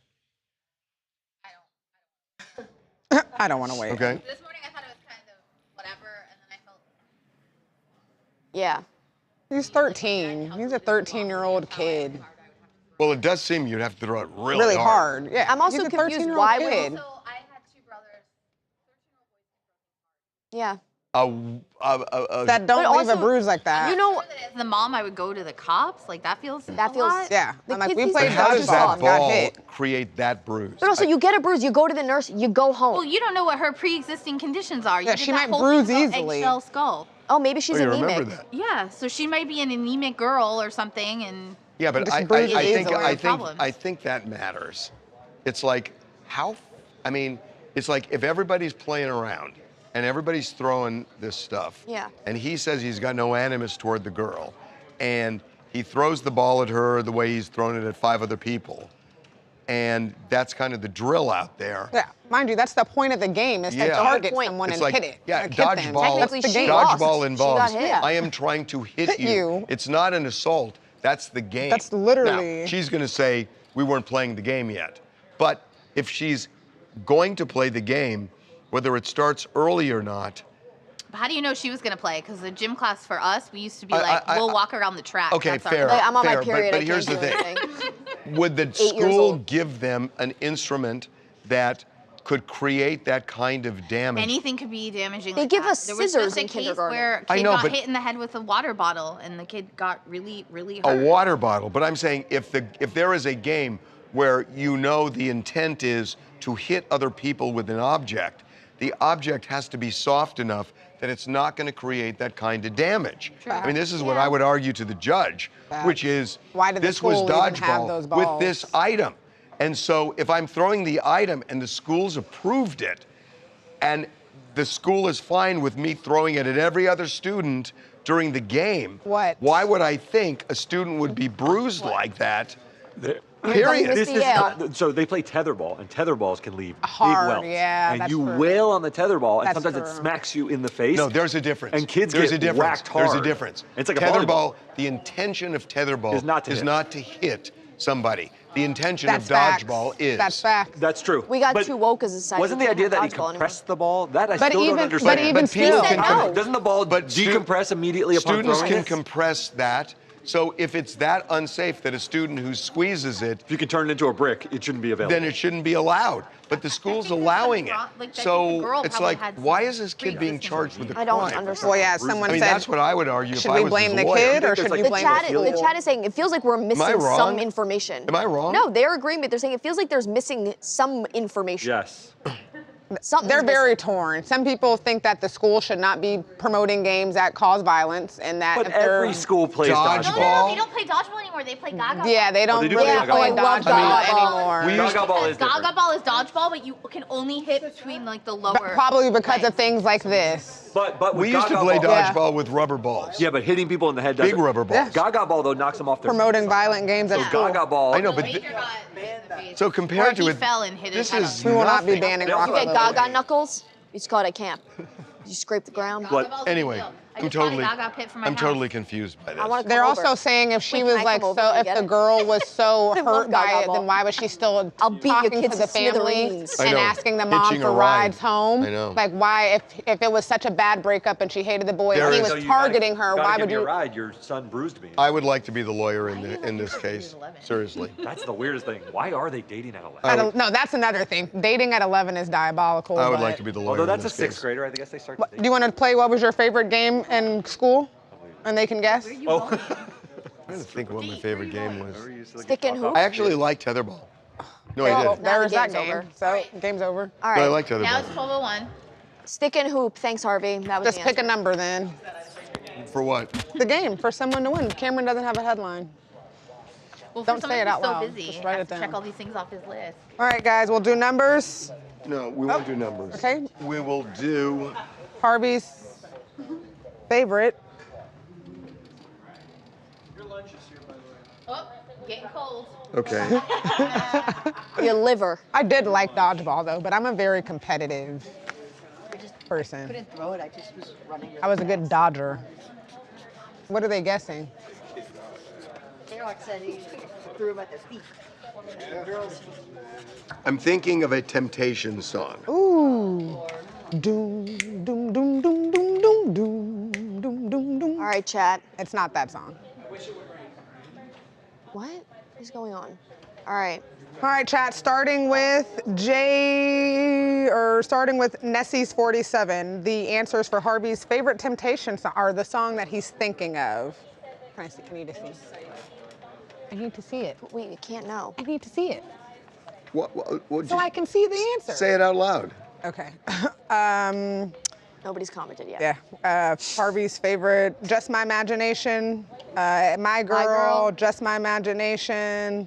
Speaker 4: I don't want to wait.
Speaker 5: Okay.
Speaker 3: This morning I thought it was kind of whatever, and then I felt.
Speaker 1: Yeah.
Speaker 4: He's 13. He's a 13-year-old kid.
Speaker 5: Well, it does seem you'd have to throw it really
Speaker 4: hard. Yeah.
Speaker 1: I'm also
Speaker 4: he's a
Speaker 1: confused
Speaker 4: 13-year-old
Speaker 1: why
Speaker 4: kid.
Speaker 1: would. Yeah.
Speaker 4: That don't
Speaker 1: But
Speaker 4: leave a
Speaker 1: also,
Speaker 4: bruise like that.
Speaker 1: You know,
Speaker 3: As the mom, I would go to the cops. Like that feels.
Speaker 4: Yeah.
Speaker 1: The
Speaker 4: I'm like,
Speaker 1: kids
Speaker 4: we
Speaker 1: these
Speaker 4: played
Speaker 1: days
Speaker 5: How
Speaker 1: are
Speaker 5: does
Speaker 1: just
Speaker 5: that
Speaker 1: soft.
Speaker 4: got
Speaker 5: ball
Speaker 4: hit.
Speaker 5: create that bruise?
Speaker 1: But also, you get a bruise, you go to the nurse, you go home.
Speaker 3: Well, you don't know what her pre-existing conditions are. You
Speaker 4: Yeah,
Speaker 3: did
Speaker 4: she
Speaker 3: that
Speaker 4: might
Speaker 3: whole
Speaker 4: bruise
Speaker 3: thing about
Speaker 4: easily.
Speaker 3: Eggshell skull.
Speaker 1: Oh, maybe she's
Speaker 5: you
Speaker 1: anemic.
Speaker 5: remember that?
Speaker 3: Yeah, so she might be an anemic girl or something, and
Speaker 5: Yeah, but
Speaker 4: Just
Speaker 5: I
Speaker 4: bruises
Speaker 5: think
Speaker 4: easily.
Speaker 5: I think that matters. It's like it's like if everybody's playing around and everybody's throwing this stuff.
Speaker 1: Yeah.
Speaker 5: And he says he's got no animus toward the girl, and he throws the ball at her the way he's thrown it at 5 other people, and that's kind of the drill out there.
Speaker 4: Yeah, mind you, that's the point of the game, is to
Speaker 5: Yeah.
Speaker 4: target
Speaker 1: Point.
Speaker 4: someone
Speaker 5: It's
Speaker 4: and
Speaker 5: like,
Speaker 4: hit it.
Speaker 5: yeah,
Speaker 4: like, hit them.
Speaker 5: dodgeball.
Speaker 1: Technically,
Speaker 4: That's the
Speaker 1: she
Speaker 4: game.
Speaker 1: lost.
Speaker 5: Dodgeball
Speaker 1: She
Speaker 5: involves
Speaker 1: got hit.
Speaker 5: I am trying to hit you. It's not an assault. That's the game.
Speaker 4: That's literally-
Speaker 5: Now, she's going to say we weren't playing the game yet. But if she's going to play the game, whether it starts early or not,
Speaker 3: But how do you know she was going to play? Because the gym class for us, we used to be
Speaker 5: I-
Speaker 3: like,
Speaker 5: I-
Speaker 3: we'll walk around the track.
Speaker 5: okay,
Speaker 3: That's our
Speaker 5: fair.
Speaker 3: goal.
Speaker 1: I'm on my
Speaker 5: fair,
Speaker 1: period,
Speaker 5: But
Speaker 1: I
Speaker 5: here's the
Speaker 1: can't
Speaker 5: thing.
Speaker 1: do anything.
Speaker 5: Would the
Speaker 1: 8 years
Speaker 5: school
Speaker 1: old.
Speaker 5: give them an instrument that could create that kind of damage?
Speaker 3: Anything could be damaging.
Speaker 1: They
Speaker 3: like
Speaker 1: give
Speaker 3: that.
Speaker 1: us
Speaker 3: There was
Speaker 1: scissors
Speaker 3: just a
Speaker 1: in
Speaker 3: case
Speaker 1: kindergarten.
Speaker 3: where a
Speaker 5: I
Speaker 3: kid
Speaker 5: know,
Speaker 3: got
Speaker 5: but-
Speaker 3: hit in the head with a water bottle, and the kid got really, really
Speaker 5: A
Speaker 3: hurt.
Speaker 5: water bottle. But I'm saying if there is a game where you know the intent is to hit other people with an object, the object has to be soft enough that it's not going to create that kind of damage. I mean, this is what I would argue to the judge, which is
Speaker 4: Why did the
Speaker 5: this was
Speaker 4: school even have those
Speaker 5: dodgeball with
Speaker 4: balls?
Speaker 5: this item. And so if I'm throwing the item and the school's approved it, and the school is fine with me throwing it at every other student during the game,
Speaker 4: What?
Speaker 5: why would I think a student would be bruised like that?
Speaker 1: Period.
Speaker 8: This is
Speaker 1: Yale.
Speaker 8: so they play tetherball, and tetherballs can leave
Speaker 4: Hard,
Speaker 8: big welts.
Speaker 4: yeah,
Speaker 8: and
Speaker 4: that's
Speaker 8: you
Speaker 4: true.
Speaker 8: wail on the tetherball, and
Speaker 4: That's
Speaker 8: sometimes it
Speaker 4: true.
Speaker 8: smacks you in the face.
Speaker 5: No, there's a difference.
Speaker 8: And kids
Speaker 5: there's
Speaker 8: get
Speaker 5: a difference.
Speaker 8: whacked hard.
Speaker 5: There's a difference.
Speaker 8: It's like a
Speaker 5: tetherball.
Speaker 8: volleyball.
Speaker 5: The intention of tetherball
Speaker 8: Is not to hit.
Speaker 5: hit. somebody. The intention
Speaker 4: That's
Speaker 5: of
Speaker 4: facts.
Speaker 5: dodgeball is.
Speaker 4: That's fact.
Speaker 8: That's true.
Speaker 1: We got
Speaker 8: But
Speaker 1: too woke as a society.
Speaker 8: wasn't
Speaker 1: We
Speaker 8: the
Speaker 1: can't
Speaker 8: idea that he
Speaker 1: have dodgeball
Speaker 8: compressed the ball? That I
Speaker 4: But
Speaker 8: still
Speaker 4: even-
Speaker 8: don't understand.
Speaker 4: but even still-
Speaker 1: He said no.
Speaker 8: Doesn't the ball decompress immediately upon
Speaker 5: Students
Speaker 8: throwing
Speaker 5: can
Speaker 8: it?
Speaker 5: compress that. So if it's that unsafe that a student who squeezes it,
Speaker 8: if you can turn it into a brick, it shouldn't be available.
Speaker 5: then it shouldn't be allowed. But the school's allowing it. So it's like, why is this kid being charged with a crime?
Speaker 1: I don't understand.
Speaker 4: Well, yeah, someone
Speaker 5: I mean,
Speaker 4: said.
Speaker 5: that's what I would argue
Speaker 4: Should
Speaker 5: if I
Speaker 4: we
Speaker 5: was
Speaker 4: blame
Speaker 5: his
Speaker 4: the
Speaker 5: lawyer.
Speaker 4: kid or should we
Speaker 1: The
Speaker 4: blame
Speaker 1: chat is saying it feels like we're missing
Speaker 5: wrong?
Speaker 1: some information.
Speaker 5: Am I wrong?
Speaker 1: No, they're agreeing, but they're saying it feels like there's missing some information.
Speaker 8: Yes.
Speaker 1: Something's
Speaker 4: They're very
Speaker 1: missing.
Speaker 4: torn. Some people think that the school should not be promoting games that cause violence, and that
Speaker 8: But
Speaker 4: if they're
Speaker 8: every school plays dodgeball.
Speaker 7: No, they don't play dodgeball anymore. They play Gaga.
Speaker 4: Yeah, they don't
Speaker 8: they do
Speaker 4: really
Speaker 8: play
Speaker 4: play
Speaker 8: Gaga ball.
Speaker 4: dodgeball anymore.
Speaker 8: Gaga ball is different.
Speaker 7: Gaga ball is dodgeball, but you can only hit between like the lower.
Speaker 4: Probably because of things like this.
Speaker 8: But
Speaker 5: We
Speaker 8: with
Speaker 5: used to
Speaker 8: Gaga
Speaker 5: play
Speaker 8: ball-
Speaker 5: dodgeball with rubber balls.
Speaker 8: Yeah, but hitting people in the head doesn't.
Speaker 5: Big rubber balls.
Speaker 8: Gaga ball though knocks them off their
Speaker 4: Promoting violent games at school.
Speaker 8: Gaga ball.
Speaker 5: I know, but so compared to
Speaker 7: he
Speaker 5: it,
Speaker 7: fell and hit his
Speaker 5: this
Speaker 7: head
Speaker 5: is
Speaker 4: We will not be
Speaker 5: nothing.
Speaker 4: banning
Speaker 1: You
Speaker 4: rock
Speaker 1: get
Speaker 4: level.
Speaker 1: Gaga knuckles. It's called at camp. You scrape the ground.
Speaker 5: But anyway, I'm totally,
Speaker 7: pit for my
Speaker 5: I'm
Speaker 7: house.
Speaker 5: totally confused by this.
Speaker 1: I want to.
Speaker 4: They're also saying if she
Speaker 1: Wait,
Speaker 4: was
Speaker 1: can I
Speaker 4: like
Speaker 1: come over
Speaker 4: so,
Speaker 1: and
Speaker 4: if
Speaker 1: get
Speaker 4: the
Speaker 1: it?
Speaker 4: girl was so
Speaker 1: I love
Speaker 4: hurt by
Speaker 1: Gaga
Speaker 4: it,
Speaker 1: ball.
Speaker 4: then why was she still
Speaker 1: I'll beat your
Speaker 4: talking to
Speaker 1: kids
Speaker 4: the
Speaker 1: to
Speaker 4: family
Speaker 1: smithereens.
Speaker 5: I
Speaker 4: and
Speaker 5: know.
Speaker 4: asking the mom
Speaker 5: Hitching
Speaker 4: for
Speaker 5: a ride.
Speaker 4: rides home?
Speaker 5: I know.
Speaker 4: Like why, if it was such a bad breakup and she hated the boy
Speaker 5: There
Speaker 4: and he
Speaker 5: is-
Speaker 4: was
Speaker 8: So you
Speaker 4: targeting her,
Speaker 8: gotta
Speaker 4: why
Speaker 8: give
Speaker 4: would
Speaker 8: me a
Speaker 4: you?
Speaker 8: ride? Your son bruised me.
Speaker 5: I would like to be the lawyer in this case. Seriously.
Speaker 8: That's the weirdest thing. Why are they dating at 11?
Speaker 5: I would-
Speaker 4: No, that's another thing. Dating at 11 is diabolical.
Speaker 5: I would
Speaker 4: but-
Speaker 5: like to be the lawyer.
Speaker 8: Although that's
Speaker 5: in
Speaker 8: a
Speaker 5: this
Speaker 8: sixth
Speaker 5: case.
Speaker 8: grader, I guess they start.
Speaker 4: Do you want to play what was your favorite game in school? And they can guess?
Speaker 8: Oh.
Speaker 5: I'm trying to think what my favorite game was.
Speaker 1: Stick and hoop.
Speaker 5: I actually liked tetherball. No, I
Speaker 1: Oh,
Speaker 5: did.
Speaker 1: now
Speaker 4: There's
Speaker 1: the
Speaker 4: that
Speaker 1: game's
Speaker 4: game.
Speaker 1: over.
Speaker 4: So game's over.
Speaker 1: All
Speaker 5: But I
Speaker 1: right.
Speaker 5: liked
Speaker 7: Now
Speaker 5: tetherball.
Speaker 7: it's 12:01.
Speaker 1: Stick and hoop. Thanks, Harvey. That was
Speaker 4: Just
Speaker 1: the
Speaker 4: pick a
Speaker 1: answer.
Speaker 4: number then.
Speaker 5: For what?
Speaker 4: The game for someone to win. Cameron doesn't have a headline.
Speaker 7: Well,
Speaker 4: Don't
Speaker 7: for
Speaker 4: say it
Speaker 7: someone
Speaker 4: out
Speaker 7: who's so
Speaker 4: loud.
Speaker 7: busy,
Speaker 4: Just
Speaker 7: I
Speaker 4: write
Speaker 7: have
Speaker 4: it
Speaker 7: to check
Speaker 4: down.
Speaker 7: all these things off his list.
Speaker 4: All right, guys, we'll do numbers.
Speaker 5: No, we won't do numbers.
Speaker 4: Okay.
Speaker 5: We will do.
Speaker 4: Harvey's favorite.
Speaker 7: Oh, getting cold.
Speaker 5: Okay.
Speaker 1: Your liver.
Speaker 4: I did like dodgeball though, but I'm a very competitive person.
Speaker 22: Couldn't throw it. I just was running.
Speaker 4: I was a good dodger. What are they guessing?
Speaker 22: Alex said he threw him at their feet. The girls.
Speaker 5: I'm thinking of a Temptation song.
Speaker 4: Ooh. Doom, doom, doom, doom, doom, doom, doom, doom, doom, doom.
Speaker 1: All right, chat.
Speaker 4: It's not that song.
Speaker 1: What is going on? All right.
Speaker 4: All right, chat, starting with Nessie's 47. The answers for Harvey's favorite Temptation song are the song that he's thinking of. Can I see? I need to see. I need to see it.
Speaker 1: Wait, you can't know.
Speaker 4: I need to see it.
Speaker 5: What
Speaker 4: So I can see the answer.
Speaker 5: Say it out loud.
Speaker 4: Okay.
Speaker 1: Nobody's commented yet.
Speaker 4: Yeah. Harvey's favorite, Just My Imagination. My Girl, Just My Imagination.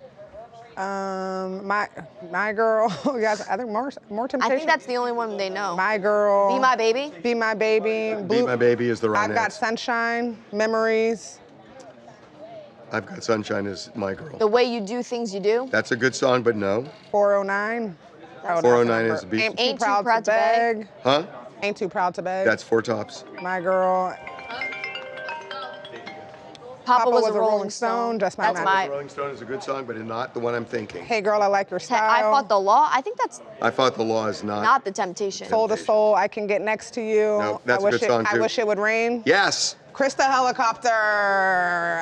Speaker 4: My Girl. You guys, I think more Temptation.
Speaker 1: I think that's the only one they know.
Speaker 4: My Girl.
Speaker 1: Be My Baby.
Speaker 4: Be My Baby.
Speaker 5: Be My Baby is the right
Speaker 4: I've Got
Speaker 5: answer.
Speaker 4: Sunshine. Memories.
Speaker 5: I've Got Sunshine is My Girl.
Speaker 1: The Way You Do Things You Do.
Speaker 5: That's a good song, but no.
Speaker 4: 409.
Speaker 1: That's
Speaker 5: 409 is the beat.
Speaker 4: Ain't Too Proud to Beg.
Speaker 5: Huh?
Speaker 4: Ain't Too Proud to Beg.
Speaker 5: That's Four Tops.
Speaker 4: My Girl.
Speaker 1: Papa Was a Rolling Stone.
Speaker 4: Just My
Speaker 1: That's
Speaker 4: Imagination.
Speaker 5: Rolling Stone is a good song, but not the one I'm thinking.
Speaker 4: Hey Girl, I Like Your Style.
Speaker 1: I Fought the Law. I think that's
Speaker 5: I Fought the Law is not.
Speaker 1: not the Temptation.
Speaker 4: Soul to Soul, I Can Get Next to You.
Speaker 5: No, that's
Speaker 4: I
Speaker 5: a
Speaker 4: wish
Speaker 5: good song,
Speaker 4: I
Speaker 5: too.
Speaker 4: Wish It Would Rain.
Speaker 5: Yes.
Speaker 4: Krista Helicopter.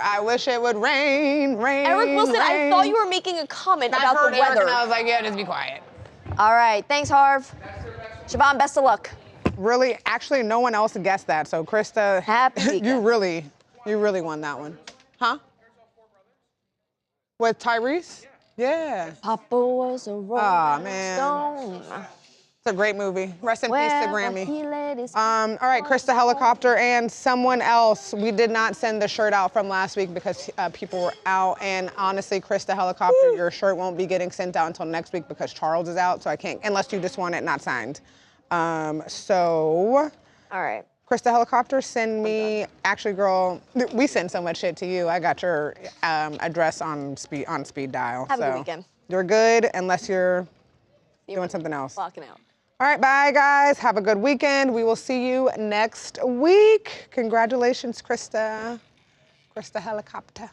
Speaker 4: I wish it would rain, rain.
Speaker 1: Eric Wilson, I
Speaker 4: rain.
Speaker 1: thought you were making a comment
Speaker 4: I
Speaker 1: about
Speaker 4: heard
Speaker 1: the
Speaker 4: Eric
Speaker 1: weather.
Speaker 4: and I was like, yeah, just be quiet.
Speaker 1: All right. Thanks, Harv. Siobhan, best of luck.
Speaker 4: Really, actually, no one else guessed that. So Krista,
Speaker 1: Happy
Speaker 4: you really won that one. Huh? With Tyrese? Yeah.
Speaker 1: Papa was a rolling
Speaker 4: man.
Speaker 1: stone.
Speaker 4: It's a great movie. Rest in peace to
Speaker 1: Wherever
Speaker 4: Grammy.
Speaker 1: he laid his
Speaker 4: All right, Krista Helicopter and someone else. We did not send the shirt out from last week because people were out. And honestly, Krista Helicopter, your shirt won't be getting sent out until next week because Charles is out. So I can't, unless you just want it not signed.
Speaker 1: All right.
Speaker 4: Krista Helicopter, send me. Actually, girl, we send so much shit to you. I got your address on speed dial.
Speaker 1: Have a
Speaker 4: so
Speaker 1: good weekend.
Speaker 4: You're good unless you're doing something else.
Speaker 1: Walking out.
Speaker 4: All right, bye guys. Have a good weekend. We will see you next week. Congratulations, Krista. Krista Helicopter.